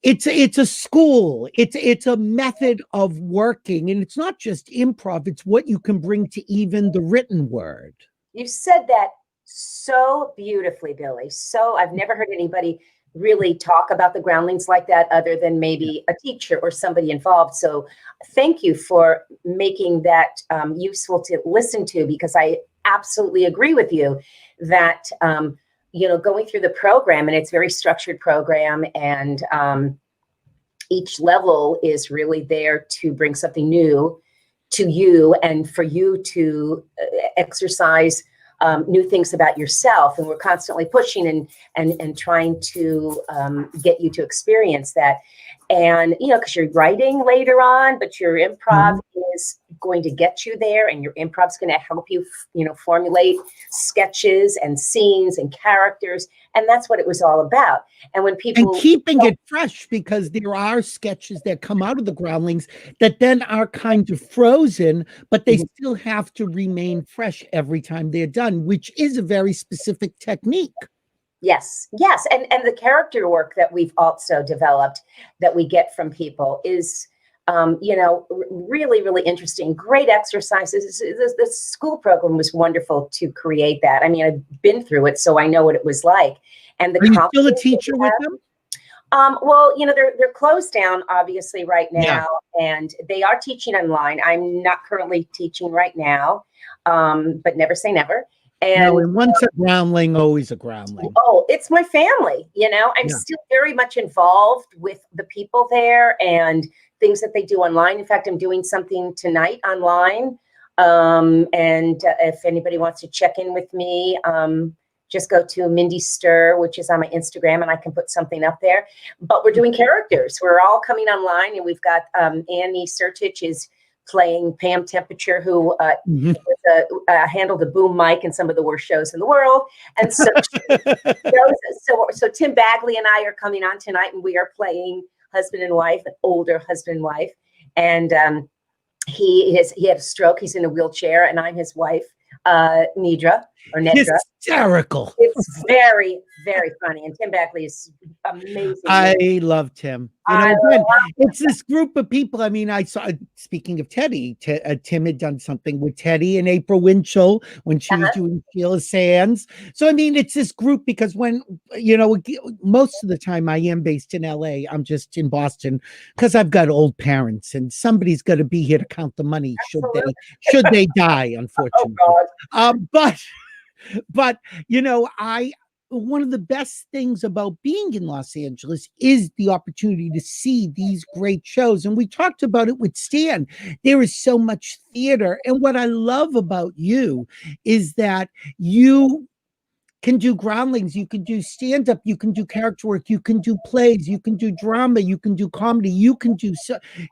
it's a school. It's a method of working, and it's not just improv. It's what you can bring to even the written word. You said that so beautifully, Billy. So I've never heard anybody really talk about the Groundlings like that, other than maybe a teacher or somebody involved. So thank you for making that useful to listen to, because I absolutely agree with you that, going through the program, and it's a very structured program, and each level is really there to bring something new to you and for you to exercise new things about yourself. And we're constantly pushing and trying to get you to experience that. And, because you're writing later on, but your improv is going to get you there, and your improv is going to help you, formulate sketches and scenes and characters. And that's what it was all about. And when people— And keeping it fresh, because there are sketches that come out of the Groundlings that then are kind of frozen, but they still have to remain fresh every time they're done, which is a very specific technique. Yes. And the character work that we've also developed that we get from people is, really, really interesting. Great exercises. The school program was wonderful to create that. I mean, I've been through it, so I know what it was like. And Are you still a teacher with them? Well, they're closed down, obviously, right now, and they are teaching online. I'm not currently teaching right now, but never say never. And once a Groundling, always a Groundling. Oh, it's my family. I'm still very much involved with the people there and things that they do online. In fact, I'm doing something tonight online. And if anybody wants to check in with me, just go to Mindy Stir, which is on my Instagram, and I can put something up there. But we're doing characters. We're all coming online, and we've got Annie Sertich is playing Pam Temperature, who handled a boom mic in some of the worst shows in the world. And so, so Tim Bagley and I are coming on tonight, and we are playing husband and wife, an older husband and wife. And he had a stroke. He's in a wheelchair, and I'm his wife, Nedra. Hysterical. It's very, very funny. And Tim Bagley is amazing. I love Tim. You know, I again, love it's this group of people. I mean, I saw, speaking of Teddy, Tim had done something with Teddy and April Winchell when she was doing Sheila Sands. So, I mean, it's this group because when, you know, most of the time I am based in LA, I'm just in Boston because I've got old parents and somebody's got to be here to count the money should they die, unfortunately. But you know, one of the best things about being in Los Angeles is the opportunity to see these great shows. And we talked about it with Stan. There is so much theater. And what I love about you is that you can do groundlings, you can do stand-up, you can do character work, you can do plays, you can do drama, you can do comedy, you can do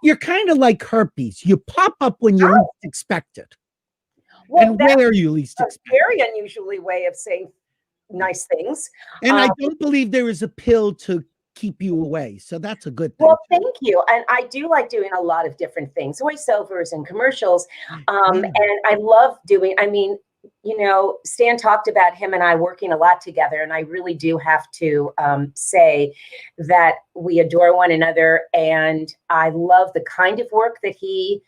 you're kind of like herpes. You pop up when you least expect it. Well, and where you least expect it. Very unusually way of saying nice things. And I don't believe there is a pill to keep you away. So that's a good thing. Well, thank you. And I do like doing a lot of different things, voiceovers and commercials. And I love doing, I mean, you know, Stan talked about him and I working a lot together. And I really do have to say that we adore one another. And I love the kind of work that he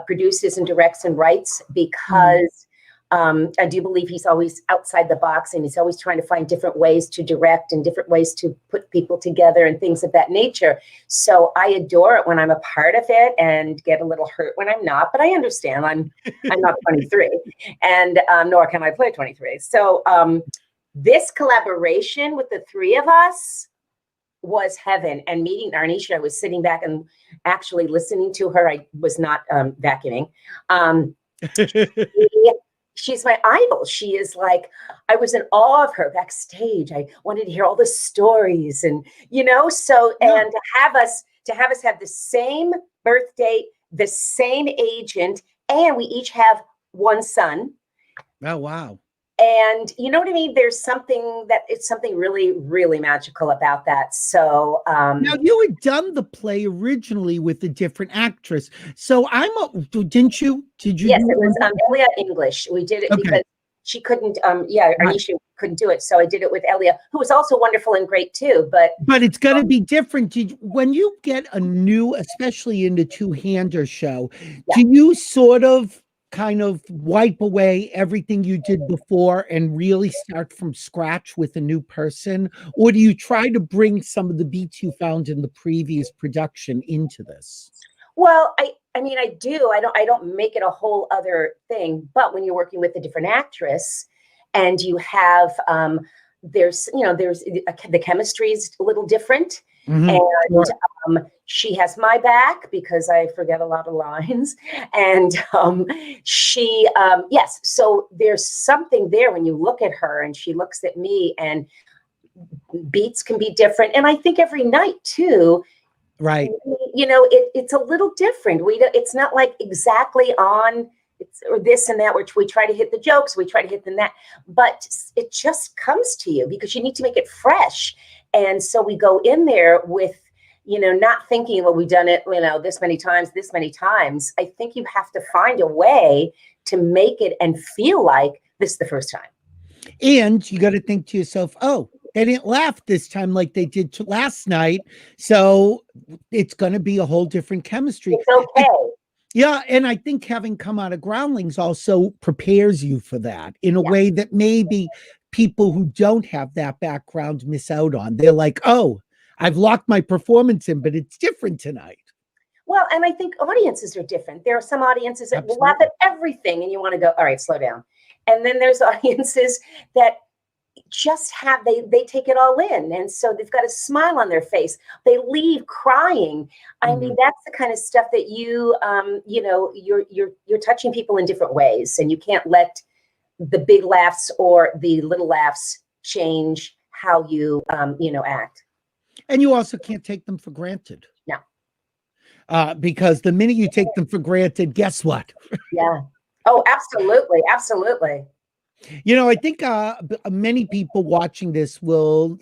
produces and directs and writes because I do believe he's always outside the box and he's always trying to find different ways to direct and different ways to put people together and things of that nature. So I adore it when I'm a part of it and get a little hurt when I'm not, but I understand I'm not 23 and nor can I play 23. So this collaboration with the three of us was heaven. And meeting Arnesha, I was sitting back and actually listening to her. I was not vacuuming. She's my idol. She is like, I was in awe of her backstage. I wanted to hear all the stories and, you know, so, and to have us have the same birth date, the same agent, and we each have one son. Oh, wow. And you know what I mean? It's something really, really magical about that. So now you had done the play originally with a different actress. So did you? Yes, it was Elia English. We did it because she couldn't, Arnesha couldn't do it. So I did it with Elia, who was also wonderful and great too. But it's going to be different. When you get a new, especially in the two-hander show, do you sort of kind of wipe away everything you did before and really start from scratch with a new person? Or do you try to bring some of the beats you found in the previous production into this? Well, I mean, I do. I don't make it a whole other thing. But when you're working with a different actress and you have, there's the chemistry is a little different. And she has my back because I forget a lot of lines. And yes, so there's something there when you look at her and she looks at me and beats can be different. And I think every night too, right? You know, it's a little different. It's not like exactly on or this and that, which we try to hit the jokes, we try to hit the that, but it just comes to you because you need to make it fresh. And so we go in there with, you know, not thinking, well, we've done it, you know, this many times. I think you have to find a way to make it and feel like this is the first time. And you got to think to yourself, oh, they didn't laugh this time like they did last night. So it's going to be a whole different chemistry. It's okay. Yeah, and I think having come out of Groundlings also prepares you for that in a way that maybe people who don't have that background miss out on. They're like, oh, I've locked my performance in, but it's different tonight. Well, and I think audiences are different. There are some audiences that will laugh at everything and you want to go, all right, slow down. And then there's audiences that just they take it all in. And so they've got a smile on their face. They leave crying. I mean, that's the kind of stuff that you know, you're touching people in different ways, and you can't let the big laughs or the little laughs change how you, you know, act. And you also can't take them for granted. No. Because the minute you take them for granted, guess what? Yeah. Oh, absolutely. Absolutely. You know, I think many people watching this will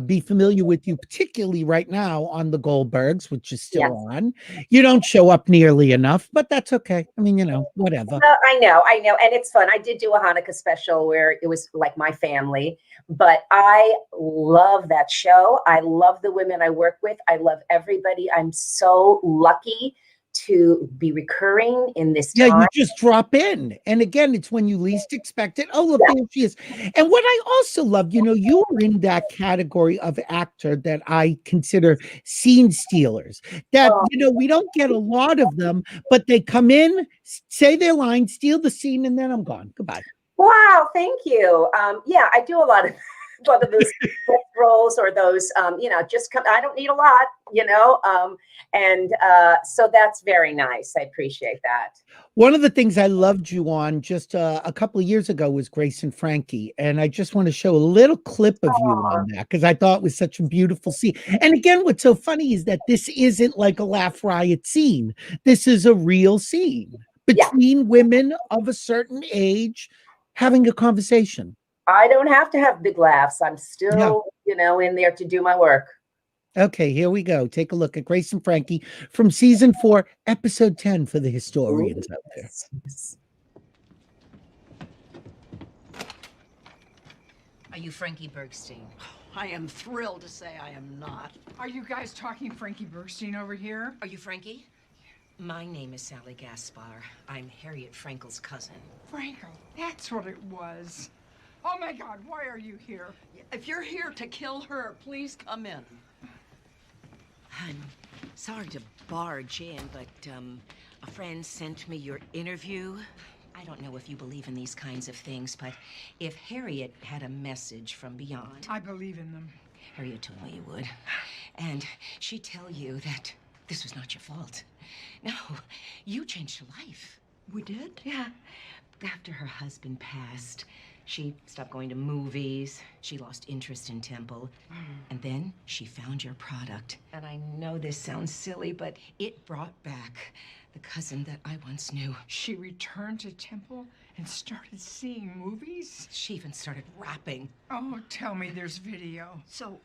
be familiar with you, particularly right now on the Goldbergs, which is still on. You don't show up nearly enough, but that's okay. I mean, you know, whatever. I know. And it's fun. I did do a Hanukkah special where it was like my family, but I love that show. I love the women I work with. I love everybody. I'm so lucky to be recurring in this time. Yeah, you just drop in. And again, it's when you least expect it. Oh, look, there she is. And what I also love, you know, you are in that category of actor that I consider scene stealers. That, you know, we don't get a lot of them, but they come in, say their line, steal the scene, and then I'm gone. Goodbye. Wow, thank you. Yeah, I do a lot of those roles or those, you know, just come. I don't need a lot, you know, so that's very nice. I appreciate that. One of the things I loved you on just a couple of years ago was Grace and Frankie, and I just want to show a little clip of you on that because I thought it was such a beautiful scene. And again, what's so funny is that this isn't like a Laugh Riot scene. This is a real scene between women of a certain age having a conversation. I don't have to have big laughs. I'm still, you know, in there to do my work. Okay, here we go. Take a look at Grace and Frankie from season 4, episode 10 for the historians out there. Are you Frankie Bergstein? I am thrilled to say I am not. Are you guys talking Frankie Bergstein over here? Are you Frankie? My name is Sally Gaspar. I'm Harriet Frankel's cousin. Frankel, that's what it was. Oh my God, why are you here? If you're here to kill her, please come in. I'm sorry to barge in, but a friend sent me your interview. I don't know if you believe in these kinds of things, but if Harriet had a message from beyond... I believe in them. Harriet told me you would. And she'd tell you that this was not your fault. No, you changed her life. We did? Yeah. After her husband passed, she stopped going to movies. She lost interest in Temple. And then she found your product. And I know this sounds silly, but it brought back the cousin that I once knew. She returned to Temple and started seeing movies? She even started rapping. Oh, tell me there's video. So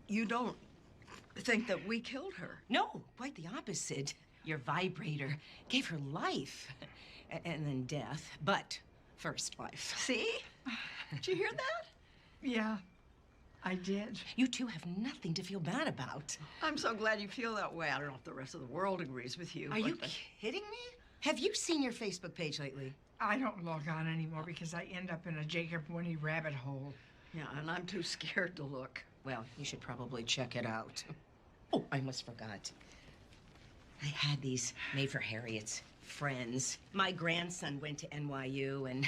you don't think that we killed her? No, quite the opposite. Your vibrator gave her life. And then death, but first life. See? Did you hear that? Yeah, I did. You two have nothing to feel bad about. I'm so glad you feel that way. I don't know if the rest of the world agrees with you. Are you kidding me? Have you seen your Facebook page lately? I don't log on anymore because I end up in a Jacob Winnie rabbit hole. Yeah, and I'm too scared to look. Well, you should probably check it out. Oh, I almost forgot. I had these made for Harriet's friends. My grandson went to NYU and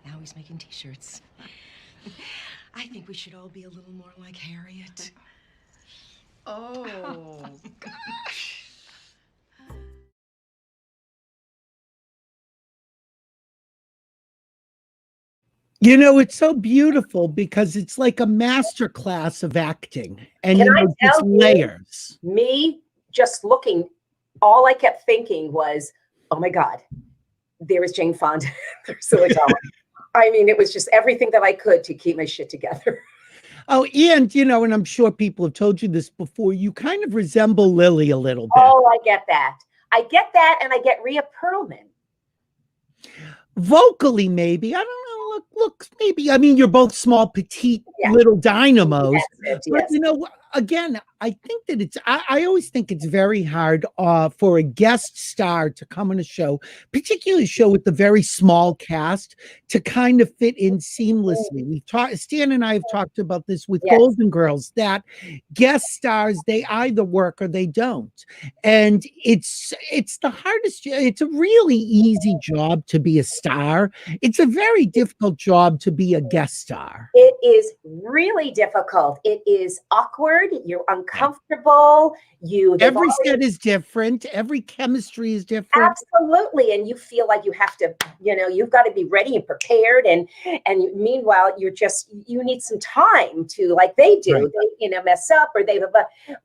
now he's making t-shirts. I think we should all be a little more like Harriet. Oh, gosh. You know, it's so beautiful because it's like a master class of acting. And Can you I know, it's tell you, layers. Me just looking, all I kept thinking was, oh my God, there is Jane Fonda. There's Zoe Dollar. I mean, it was just everything that I could to keep my shit together. Oh, and you know, and I'm sure people have told you this before, you kind of resemble Lily a little bit. Oh, I get that. I get that, and I get Rhea Perlman. Vocally, maybe. I don't know. Look, maybe. I mean, you're both small, petite, little dynamos. But, you know, again, I think that I always think it's very hard for a guest star to come on a show, particularly a show with a very small cast, to kind of fit in seamlessly. We've talked, Stan and I have talked about this with Golden Girls, that guest stars, they either work or they don't. And it's the hardest. It's a really easy job to be a star. It's a very difficult job to be a guest star. It is really difficult. It is awkward. You're uncomfortable. Every set is different. Every chemistry is different. Absolutely. And you feel like you have to, you've got to be ready and prepared. And meanwhile, you need some time to, like they do, Right. they, mess up or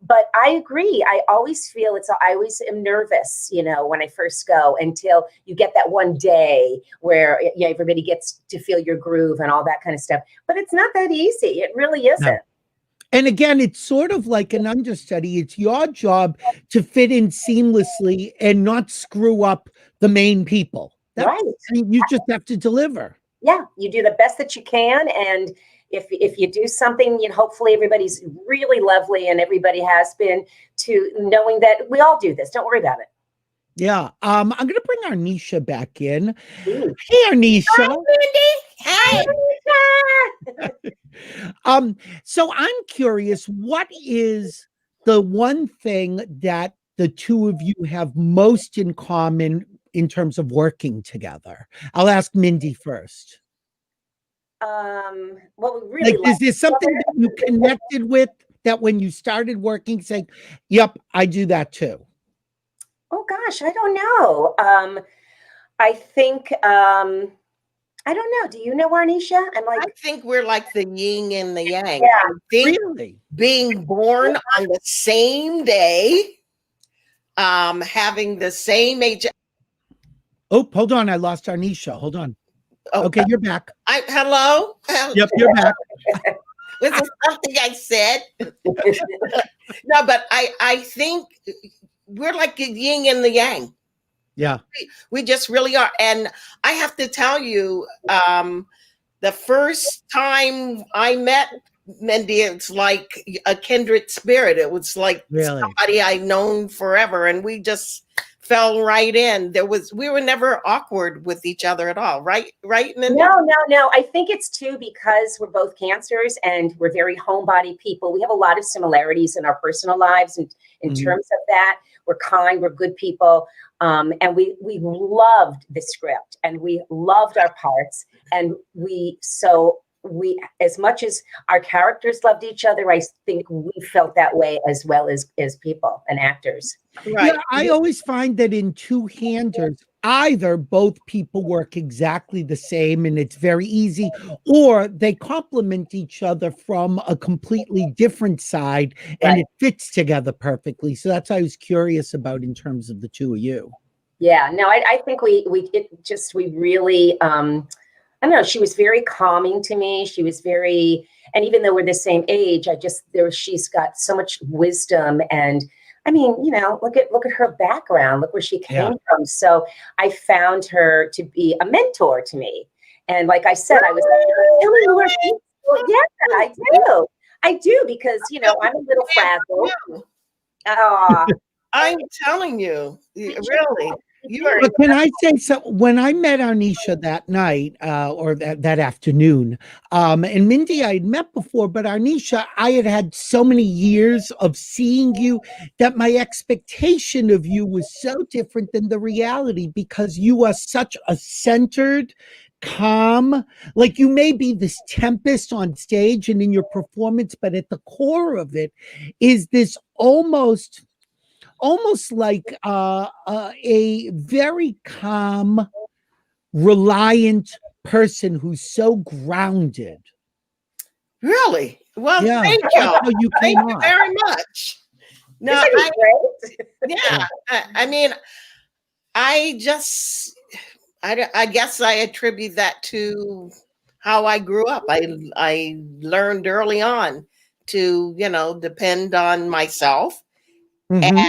but I agree. I always feel I always am nervous, when I first go until you get that one day where everybody gets to feel your groove and all that kind of stuff. But it's not that easy. It really isn't. No. And again, it's sort of like an understudy. It's your job to fit in seamlessly and not screw up the main people. Right. You just have to deliver. Yeah, you do the best that you can. And if you do something, hopefully everybody's really lovely and everybody has been, to knowing that we all do this. Don't worry about it. Yeah. I'm going to bring Arnesha back in. Ooh. Hey, Arnesha. Hi, Mindy. Hey. So I'm curious, what is the one thing that the two of you have most in common in terms of working together? I'll ask Mindy first. Well, we really is there something that you connected with that when you started working, saying, yep, I do that too? Oh gosh, I don't know. I think I don't know. Do you know, Arnesha? I think we're like the yin and the yang. Yeah, I think really? Being born on the same day, having the same age. Oh, hold on. I lost Arnesha. Hold on. Oh, okay, you're back. Hello? Yep, you're back. Was it something I said? No, but I think we're like the yin and the yang. Yeah. We just really are. And I have to tell you, the first time I met Mindy, it's like a kindred spirit. It was like somebody I've known forever. And we just fell right in. We were never awkward with each other at all. Right, Mindy? No. I think it's too because we're both cancers and we're very homebody people. We have a lot of similarities in our personal lives. And in terms of that, we're kind, we're good people. And we loved the script and we loved our parts. And we, as much as our characters loved each other, I think we felt that way as well as people and actors. Right. Yeah, I always find that in two-handers, either both people work exactly the same and it's very easy, or they complement each other from a completely different side and it fits together perfectly. So that's what I was curious about in terms of the two of you. Yeah, no, I think we really, I don't know, she was very calming to me. She was very, and even though we're the same age, she's got so much wisdom. And I mean, look at her background, look where she came from. So I found her to be a mentor to me. And like I said, I was telling more people. Yeah, I do because, I'm a little frazzled. I'm telling you, really. But can I say so? When I met Arnesha that night or that afternoon, and Mindy I had met before, but Arnesha, I had so many years of seeing you that my expectation of you was so different than the reality because you are such a centered, calm, like you may be this tempest on stage and in your performance, but at the core of it is this almost like a very calm, reliant person who's so grounded. Really? Well, yeah, thank you. Thank you very much. No, I mean, I guess I attribute that to how I grew up. I learned early on to, depend on myself. And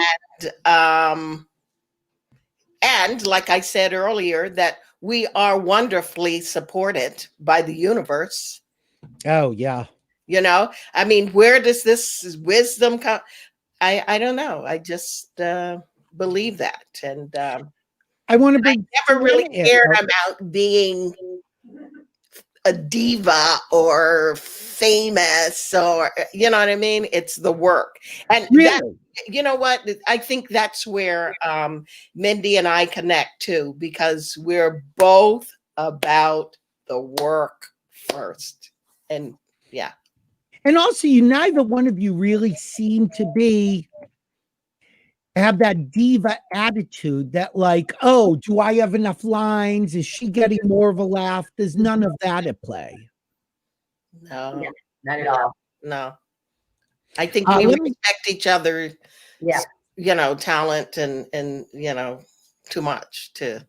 like I said earlier, that we are wonderfully supported by the universe. Oh, yeah. I mean, where does this wisdom come? I don't know. I just believe that. And I want to be never really cared about being a diva or famous or, you know what I mean? It's the work. And really? You know what? I think that's where Mindy and I connect too, because we're both about the work first. And yeah. And also, neither one of you really seem to have that diva attitude that like, oh, do I have enough lines? Is she getting more of a laugh? There's none of that at play. No, not at all. No. I think we respect each other, yeah, talent and too much to.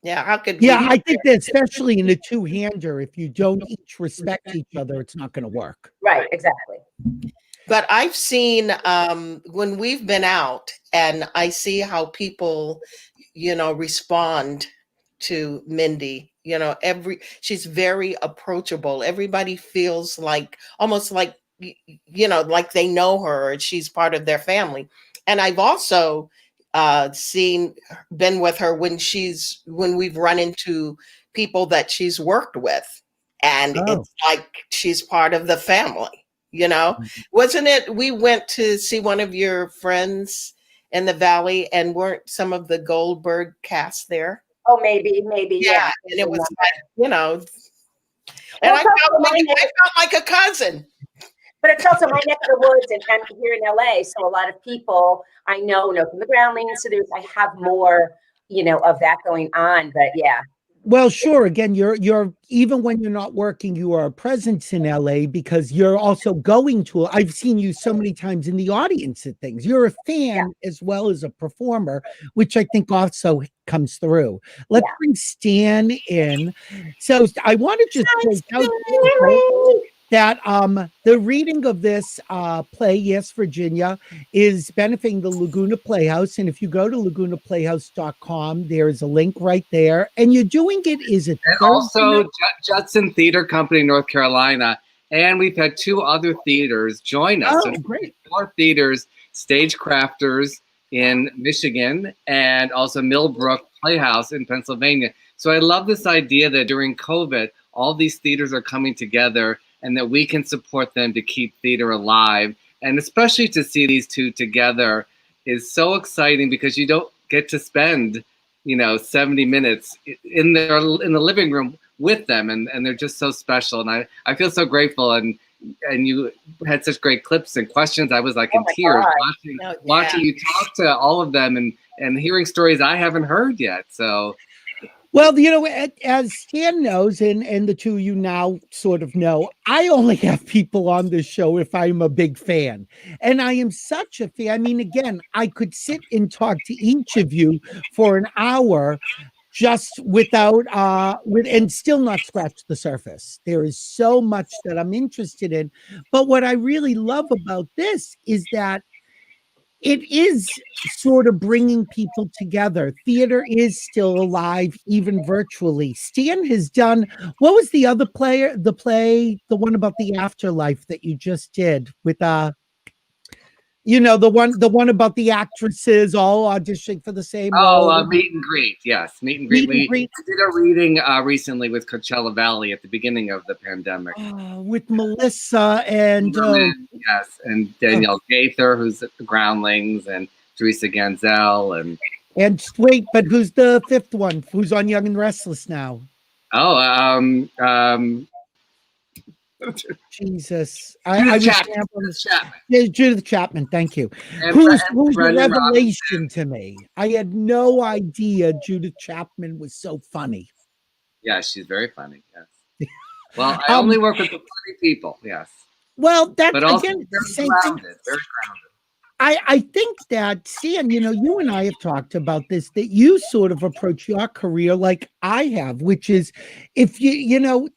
Yeah, how could I think that especially in a two-hander, if you don't each respect each other, it's not going to work. Right, exactly. But I've seen when we've been out and I see how people, respond to Mindy, she's very approachable. Everybody feels like almost like, like they know her and she's part of their family. And I've also been with her when we've run into people that she's worked with. And it's like she's part of the family, Wasn't it? We went to see one of your friends in the Valley and weren't some of the Goldberg cast there? Oh, maybe. Yeah. And it was like, and I felt like a cousin. But it's also my neck of the woods, and I'm here in LA, so a lot of people I know from the groundlings. So I have more, of that going on. But yeah. Well, sure. Again, you're even when you're not working, you are a presence in LA because you're also going to. I've seen you so many times in the audience at things. You're a fan as well as a performer, which I think also comes through. Let's bring Stan in. So I want to just point out that the reading of this play, Yes, Virginia, is benefiting the Laguna Playhouse. And if you go to lagunaplayhouse.com, there's a link right there. And you're doing it is it also Judson Theater Company, North Carolina. And we've had 2 other theaters join us. Oh, great. 4 theaters, Stagecrafters in Michigan and also Millbrook Playhouse in Pennsylvania. So I love this idea that during COVID, all these theaters are coming together and that we can support them to keep theater alive. And especially to see these 2 together is so exciting because you don't get to spend, 70 minutes in the living room with them. And they're just so special. And I feel so grateful. And you had such great clips and questions. I was like in tears watching you talk to all of them and hearing stories I haven't heard yet. So. Well, as Stan knows, and the 2 of you now sort of know, I only have people on this show if I'm a big fan. And I am such a fan. I mean, again, I could sit and talk to each of you for an hour just without, and still not scratch the surface. There is so much that I'm interested in. But what I really love about this is that it is sort of bringing people together. Theater is still alive, even virtually. Stan has done, what was the other the one about the afterlife that you just did with, the one about the actresses all auditioning for the same role? Meet and Greet. Yes, Meet and Greet. We did a reading recently with Coachella Valley at the beginning of the pandemic. With Melissa and Zimmerman, yes, and Danielle Gaither, who's at the Groundlings, and Teresa Ganzel, and wait, but who's the 5th one? Who's on Young and Restless now? Jesus, Judith Chapman. Thank you. Who's a revelation to me? I had no idea Judith Chapman was so funny. Yeah, she's very funny. Yes. Well, I only work with the funny people. Yes. Well, that's but also again very same grounded, thing. very grounded. I think that, Stan, you and I have talked about this, that you sort of approach your career like I have, which is if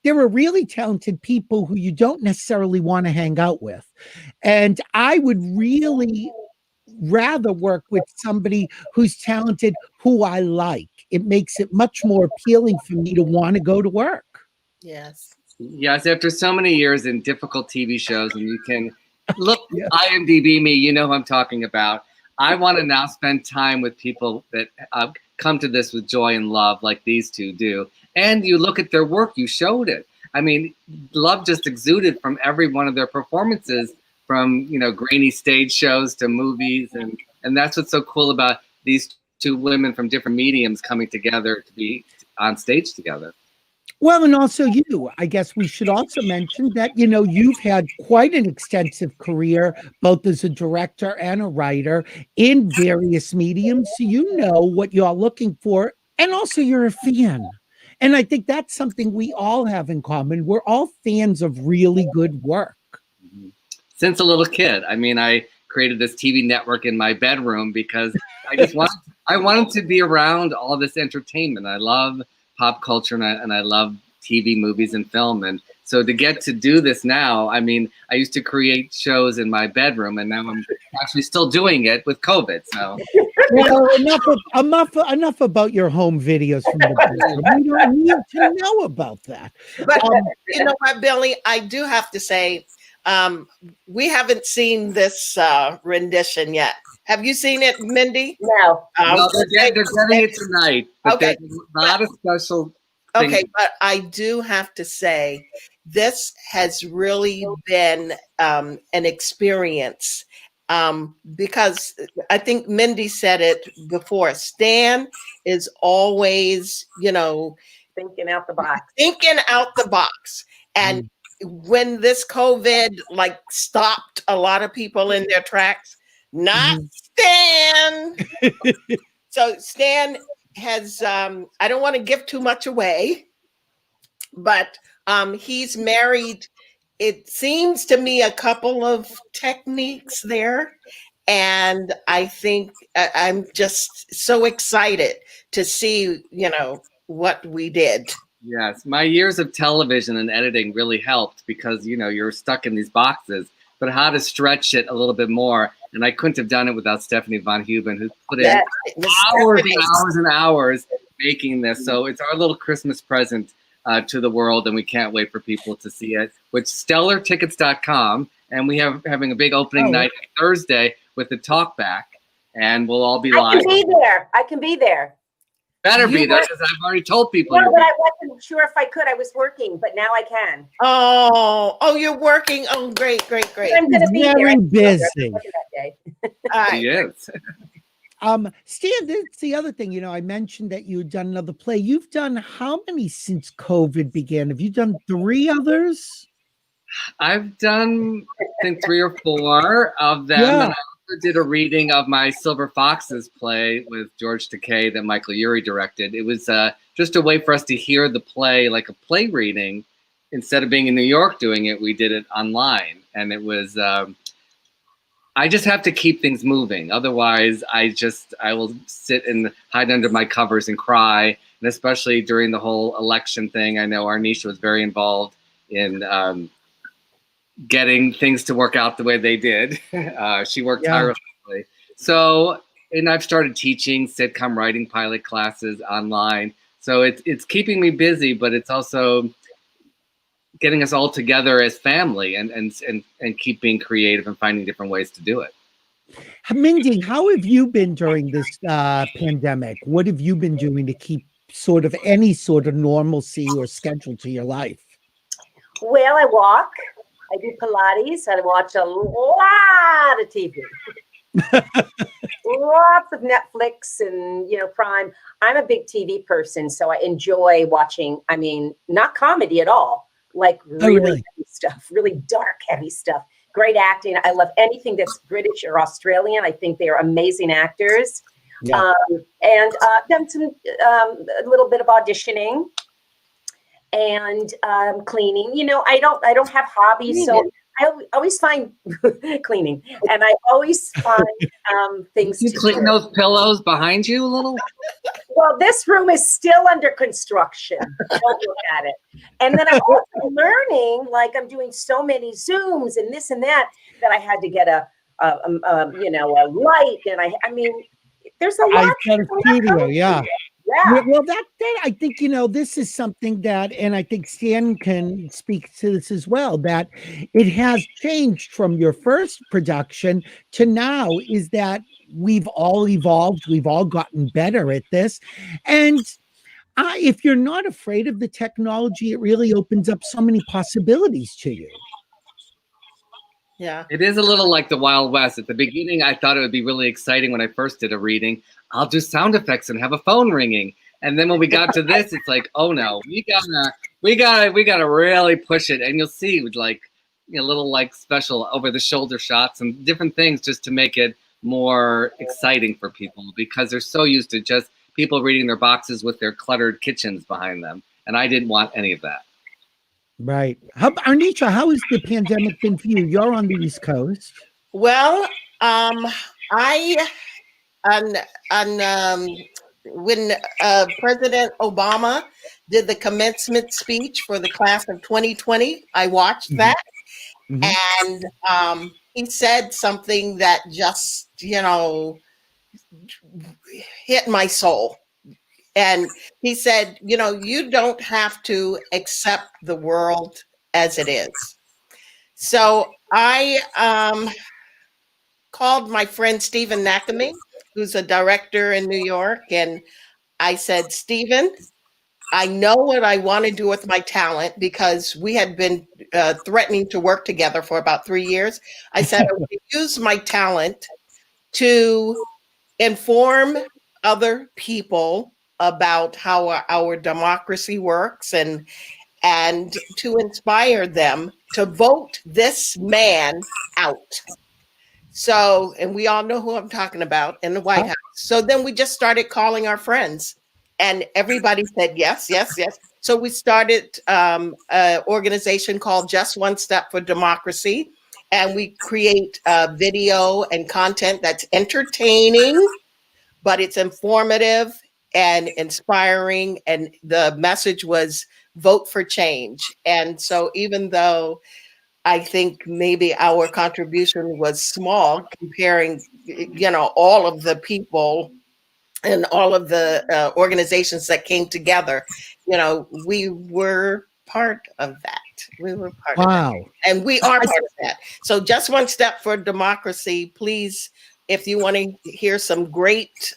there are really talented people who you don't necessarily want to hang out with. And I would really rather work with somebody who's talented, who I like. It makes it much more appealing for me to want to go to work. Yes. Yes, after so many years in difficult TV shows, and you can look, IMDb me, you know who I'm talking about. I want to now spend time with people that come to this with joy and love like these 2 do. And you look at their work, you showed it. I mean, love just exuded from every one of their performances, from, grainy stage shows to movies. And that's what's so cool about these 2 women from different mediums coming together to be on stage together. Well, and also you. I guess we should also mention that, you know, you've had quite an extensive career, both as a director and a writer in various mediums. So you know what you're looking for, and also you're a fan. And I think that's something we all have in common. We're all fans of really good work. Since a little kid. I mean, I created this TV network in my bedroom because I wanted to be around all this entertainment. I love pop culture and I love TV, movies, and film. And so to get to do this now, I mean, I used to create shows in my bedroom, and now I'm actually still doing it with COVID. So, well, enough about your home videos from the bedroom. We don't need to know about that. But you know what, Billy? I do have to say, we haven't seen this rendition yet. Have you seen it, Mindy? No. No, they're getting it tonight. But Okay. there's a lot of special things. Okay, but I do have to say, this has really been an experience because I think Mindy said it before. Stan is always, you know, thinking out the box. And when this COVID like stopped a lot of people in their tracks, not Stan. So Stan has, I don't want to give too much away, but he's married, it seems to me, a couple of techniques there. And I think I'm just so excited to see, you know, what we did. Yes, my years of television and editing really helped because, you know, you're stuck in these boxes, but how to stretch it a little bit more. And I couldn't have done it without Stephanie Von Huben, who put in hours and hours and hours making this. So it's our little Christmas present to the world, and we can't wait for people to see it. With stellartickets.com, and we have having a big opening night Thursday with the talkback, and we'll all be live. I can be there. Better be there because I've already told people. No, but I wasn't sure if I could. I was working, but now I can. Oh, you're working. Oh, great. I'm going to be very busy. Yes. Stan, that's the other thing. You know, I mentioned that you had done another play. You've done how many since COVID began? Have you done 3 others? I've done, I think, 3 or 4 of them. Yeah. And I also did a reading of my Silver Foxes play with George Takei that Michael Urie directed. It was just a way for us to hear the play like a play reading. Instead of being in New York doing it, we did it online. And it was, I just have to keep things moving. Otherwise, I will sit and hide under my covers and cry. And especially during the whole election thing, I know Arnesha was very involved in getting things to work out the way they did. She worked tirelessly. So, and I've started teaching sitcom writing pilot classes online. So it's keeping me busy, but it's also getting us all together as family and keep being creative and finding different ways to do it. Mindy, how have you been during this pandemic? What have you been doing to keep sort of any sort of normalcy or schedule to your life? Well, I walk. I do Pilates. I watch a lot of TV. Lots of Netflix and, you know, Prime. I'm a big TV person, so I enjoy watching, I mean, not comedy at all, like really heavy stuff, really dark, heavy stuff. Great acting. I love anything that's British or Australian. I think they are amazing actors. Yeah. And done some a little bit of auditioning and cleaning. You know, I don't have hobbies, so I always find cleaning, and I always find things You to clean do. those pillows behind you a little? Well, this room is still under construction. Don't look at it. And then I'm also learning, like I'm doing so many Zooms and this and that I had to get a light. And I mean, there's a lot. I've got a studio, yeah. Yeah. Well, that I think, you know, this is something that, and I think Stan can speak to this as well, that it has changed from your first production to now, is that we've all evolved. We've all gotten better at this. And if you're not afraid of the technology, it really opens up so many possibilities to you. Yeah. It is a little like the Wild West. At the beginning, I thought it would be really exciting when I first did a reading. I'll do sound effects and have a phone ringing. And then when we got to this, it's like, oh no, we gotta really push it. And you'll see with like, little like special over the shoulder shots and different things just to make it more exciting for people, because they're so used to just people reading their boxes with their cluttered kitchens behind them. And I didn't want any of that. Right. Arnesha, how has the pandemic been for you? You're on the East Coast. Well, when President Obama did the commencement speech for the class of 2020, I watched that. And he said something that just, hit my soul. And he said, you don't have to accept the world as it is. So I called my friend Stephen Nakami, who's a director in New York. And I said, Stephen, I know what I want to do with my talent, because we had been threatening to work together for about 3 years. I said, I want to use my talent to inform other people about how our democracy works, and to inspire them to vote this man out. So, and we all know who I'm talking about in the White House. So then we just started calling our friends, and everybody said yes, yes, yes. So we started an organization called Just One Step for Democracy, and we create video and content that's entertaining, but it's informative and inspiring. And the message was vote for change. And so even though I think maybe our contribution was small comparing, all of the people and all of the organizations that came together, we were part of that. We were part of that. And we are part of that. So Just One Step for Democracy, please, if you want to hear some great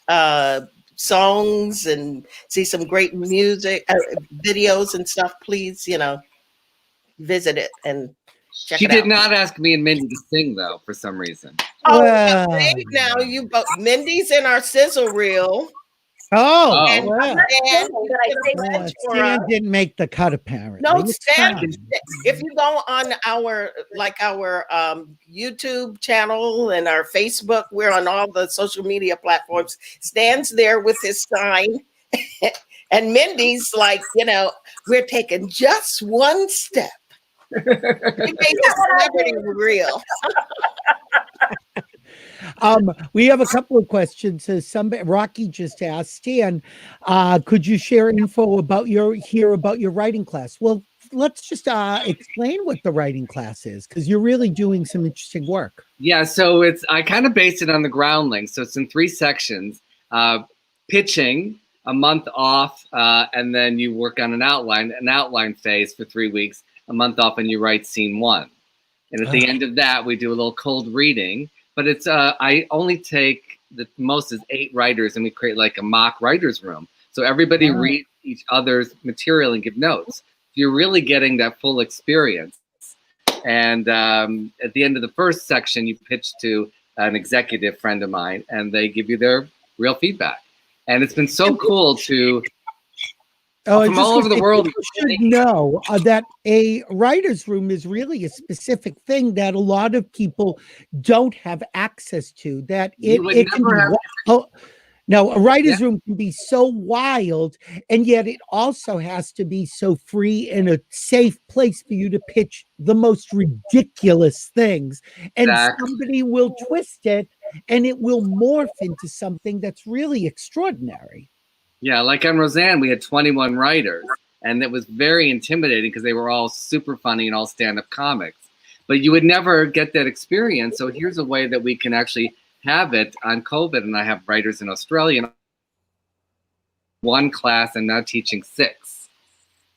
songs and see some great music, videos and stuff, please, visit it and check She it out. did not ask me and Mindy to sing, though, for some reason. Oh, now you both. Mindy's in our sizzle reel. Oh, And Stan didn't make the cut, apparently. No, It's Stan, fine. if you go on our YouTube channel and our Facebook, we're on all the social media platforms. Stan's there with his sign. And Mindy's like, we're taking just one step. We made the celebrity real. We have a couple of questions. Rocky just asked, Stan, could you share info about your writing class? Well, let's just explain what the writing class is, because you're really doing some interesting work. Yeah, so I kind of based it on the Groundling. So it's in 3 sections: pitching, a month off, and then you work on an outline phase for 3 weeks, a month off, and you write scene 1. And at the end of that, we do a little cold reading. But it's I only take the most is 8 writers, and we create like a mock writer's room. So everybody reads each other's material and give notes. You're really getting that full experience. And at the end of the first section, you pitch to an executive friend of mine, and they give you their real feedback. And it's been so cool to from all over the world. People should know that a writer's room is really a specific thing that a lot of people don't have access to. That it can be. Now, a writer's room can be so wild, and yet it also has to be so free and a safe place for you to pitch the most ridiculous things. And somebody will twist it, and it will morph into something that's really extraordinary. Yeah, like on Roseanne, we had 21 writers, and it was very intimidating because they were all super funny and all stand-up comics. But you would never get that experience. So here's a way that we can actually have it on COVID. And I have writers in Australia, and 1 class, and now teaching 6.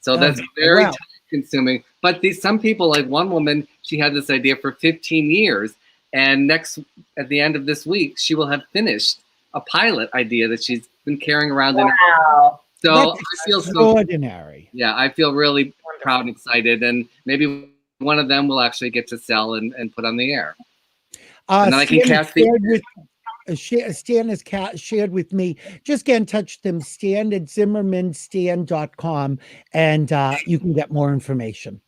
So that's very time-consuming. But some people, like one woman, she had this idea for 15 years, and at the end of this week, she will have finished a pilot idea that she's been carrying around. Wow. So That's I feel extraordinary. Yeah, I feel really proud and excited, and maybe one of them will actually get to sell and put on the air. And then I can cast Stan has shared with me. Just get in touch with them, Stan at ZimmermanStan.com, and you can get more information.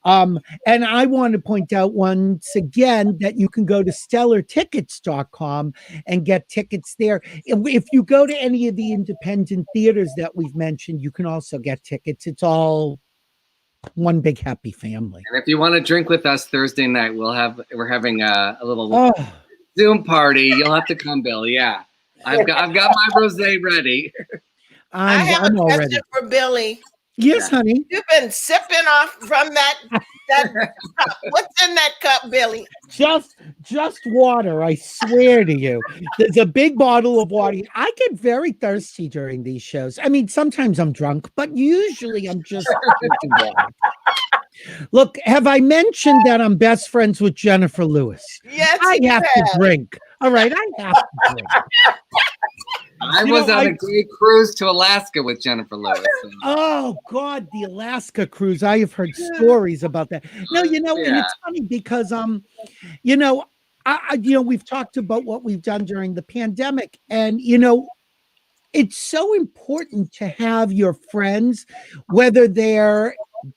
And I want to point out once again that you can go to stellartickets.com and get tickets there. If you go to any of the independent theaters that we've mentioned, you can also get tickets. It's all one big happy family. And if you want to drink with us Thursday night, we're having a little Zoom party. You'll have to come, Bill. Yeah, I've got my rosé ready. I have a all question ready. for Billy. Yes, honey. You've been sipping off from that cup. What's in that cup, Billy? Just water, I swear to you. There's a big bottle of water. I get very thirsty during these shows. I mean, sometimes I'm drunk, but usually I'm just drinking water. Look, have I mentioned that I'm best friends with Jennifer Lewis? Yes, I have to drink. All right, I have to drink. I was on a great cruise to Alaska with Jennifer Lewis. Oh God, the Alaska cruise. I have heard stories about that. No, and it's funny because we've talked about what we've done during the pandemic, and it's so important to have your friends, whether they're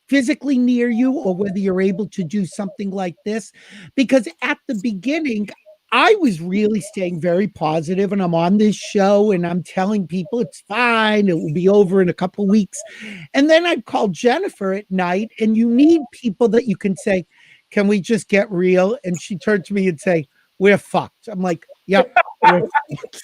physically near you or whether you're able to do something like this, because at the beginning I was really staying very positive, and I'm on this show and I'm telling people it's fine, it will be over in a couple of weeks. And then I'd call Jennifer at night, and you need people that you can say, can we just get real? And she turned to me and say, we're fucked. I'm like, yep, we're fucked.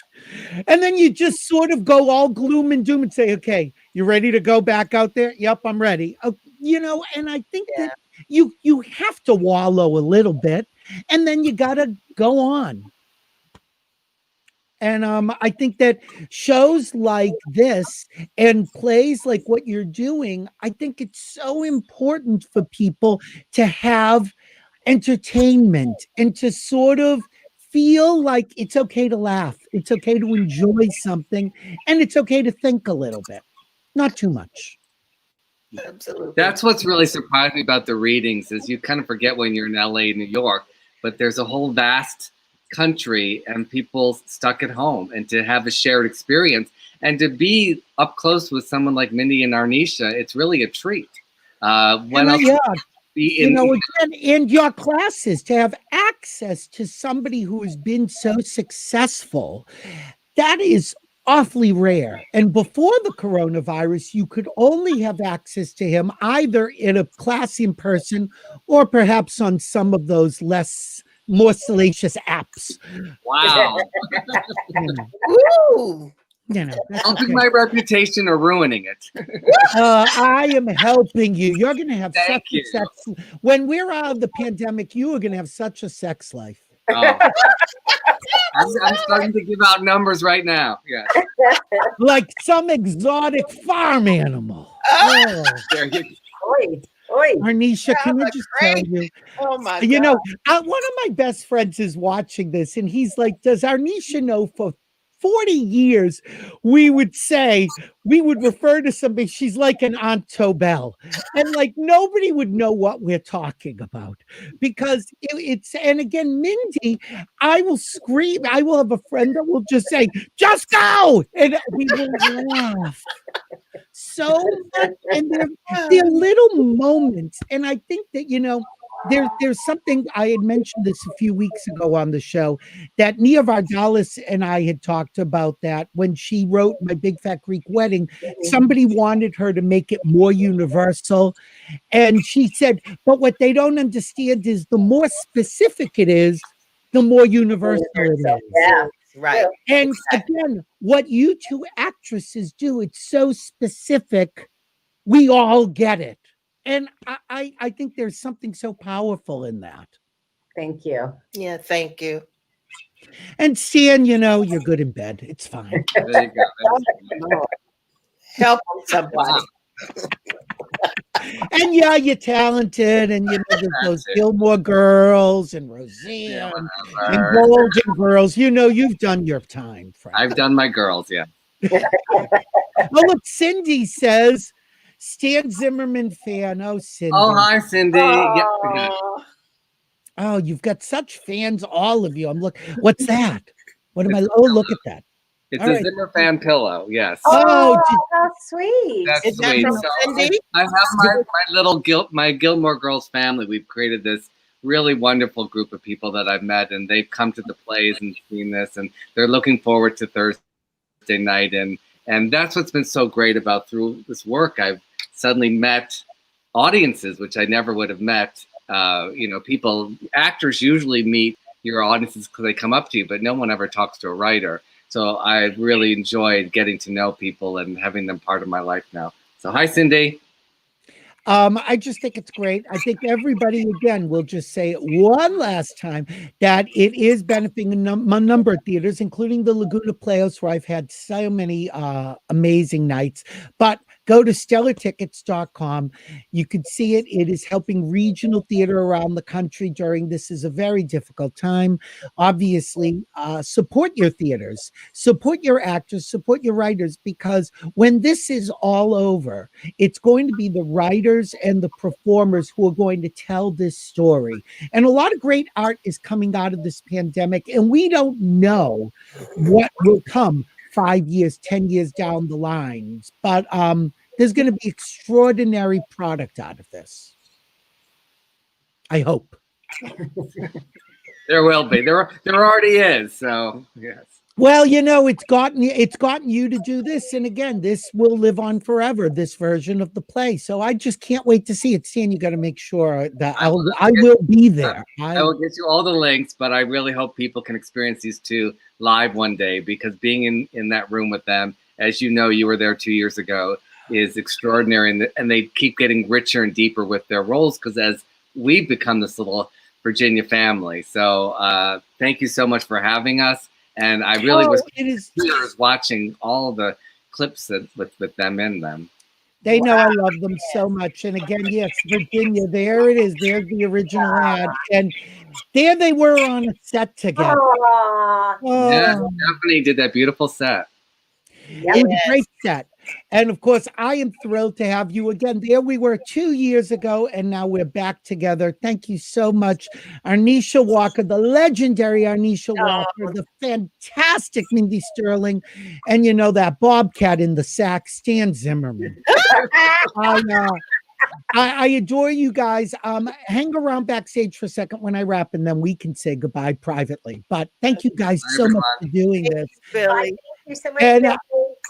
And then you just sort of go all gloom and doom and say, okay, you ready to go back out there? Yep, I'm ready. And I think that you have to wallow a little bit, and then you got to go on. And I think that shows like this and plays like what you're doing, I think it's so important for people to have entertainment and to sort of feel like it's okay to laugh. It's okay to enjoy something, and it's okay to think a little bit, not too much. Absolutely. That's what's really surprised me about the readings is you kind of forget when you're in LA, New York, but there's a whole vast country and people stuck at home, and to have a shared experience and to be up close with someone like Mindy and Arnesha, it's really a treat. Again, in your classes, to have access to somebody who has been so successful, that is awfully rare. And before the coronavirus, you could only have access to him either in a class in person or perhaps on some of those more salacious apps. Wow. Woo! Helping my reputation or ruining it? I am helping you. You're going to have such a sex. When we're out of the pandemic, you are going to have such a sex life. Oh. I'm starting to give out numbers right now. Yeah. Like some exotic farm animal. Oh. There you go. Oi. Arnesha, can I just tell you? Oh my God. One of my best friends is watching this, and he's like, does Arnesha know for 40 years, we would refer to somebody, she's like an Aunt Tobel. And like nobody would know what we're talking about because and again, Mindy, I will scream. I will have a friend that will just say, just go. And we will laugh so much. And they're little moments. And I think that, there's something, I had mentioned this a few weeks ago on the show, that Nia Vardalos and I had talked about that when she wrote My Big Fat Greek Wedding. Somebody wanted her to make it more universal. And she said, but what they don't understand is the more specific it is, the more universal it is. Yeah, right. And again, what you two actresses do, it's so specific, we all get it. And I think there's something so powerful in that. Thank you. Yeah, thank you. And Stan, you're good in bed. It's fine. There you go. Help somebody. And yeah, you're talented, and there's those Gilmore Girls and Roseanne and Golden Girls. You've done your time, Frank. I've done my girls, yeah. Oh, look, Cindy says, Stan Zimmerman fan. Oh, Cindy. Oh, hi, Cindy. Oh, you've got such fans, all of you. What's that? What am I? Oh, look at that. It's All a right. Zimmer fan pillow. Yes. Oh, how sweet. That's Is that sweet. from So Cindy? I have my little my Gilmore Girls family. We've created this really wonderful group of people that I've met, and they've come to the plays and seen this, and they're looking forward to Thursday night. And that's what's been so great about through this work. I've suddenly met audiences which I never would have met. Actors usually meet your audiences because they come up to you, but no one ever talks to a writer. So I've really enjoyed getting to know people and having them part of my life now. So hi, Cindy. I just think it's great. I think everybody, again, will just say it one last time that it is benefiting a number of theaters, including the Laguna Playhouse, where I've had so many amazing nights. But go to stellartickets.com. You could see it. It is helping regional theater around the country during this is a very difficult time. Obviously, support your theaters, support your actors, support your writers, because when this is all over, it's going to be the writers and the performers who are going to tell this story. And a lot of great art is coming out of this pandemic, and we don't know what will come 5 years, 10 years down the lines. But there's going to be extraordinary product out of this. I hope. There will be. There already is. So yes. Well, it's gotten you to do this, and again, this will live on forever. This version of the play, so I just can't wait to see it. Stan, you got to make sure that I will be there. I will get you all the links, but I really hope people can experience these two live one day, because being in that room with them, as you know, you were there 2 years ago, is extraordinary, and they keep getting richer and deeper with their roles, because as we've become this little Virginia family. So thank you so much for having us. And I really was watching all the clips with them in them. They know I love them so much. And again, yes, Virginia, there it is. There's the original ad. And there they were on a set together. Aww. Oh. Yeah, Stephanie did that beautiful set. It was a great set. And of course, I am thrilled to have you again. There we were 2 years ago, and now we're back together. Thank you so much, Arnesha Walker, the legendary Arnesha Walker, the fantastic Mindy Sterling, and that bobcat in the sack, Stan Zimmerman. I adore you guys. Hang around backstage for a second when I wrap, and then we can say goodbye privately. But thank you guys so much for doing this. Thank you so much. And, Billy.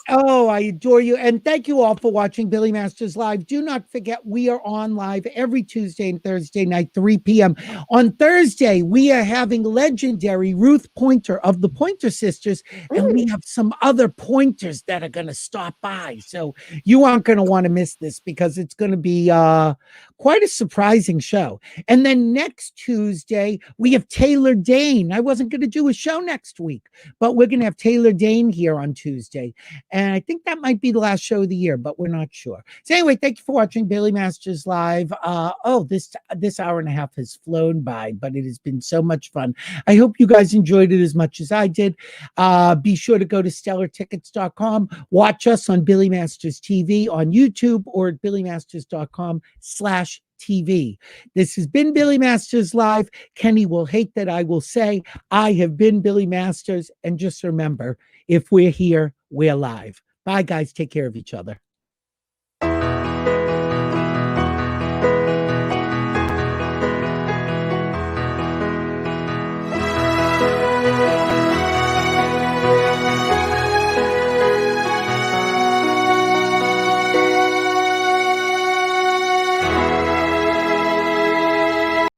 I adore you. And thank you all for watching Billy Masters Live. Do not forget, we are on live every Tuesday and Thursday night, 3 p.m. On Thursday, we are having legendary Ruth Pointer of the Pointer Sisters, and we have some other pointers that are going to stop by. So you aren't going to want to miss this, because it's going to be quite a surprising show. And then next Tuesday, we have Taylor Dane. I wasn't going to do a show next week, but we're going to have Taylor Dane here on Tuesday. And I think that might be the last show of the year, but we're not sure. So anyway, thank you for watching Billy Masters Live. This hour and a half has flown by, but it has been so much fun. I hope you guys enjoyed it as much as I did. Be sure to go to stellartickets.com. Watch us on Billy Masters TV on YouTube, or at billymasters.com/TV. This has been Billy Masters Live. Kenny will hate that I will say I have been Billy Masters. And just remember, if we're here, we're live. Bye, guys. Take care of each other.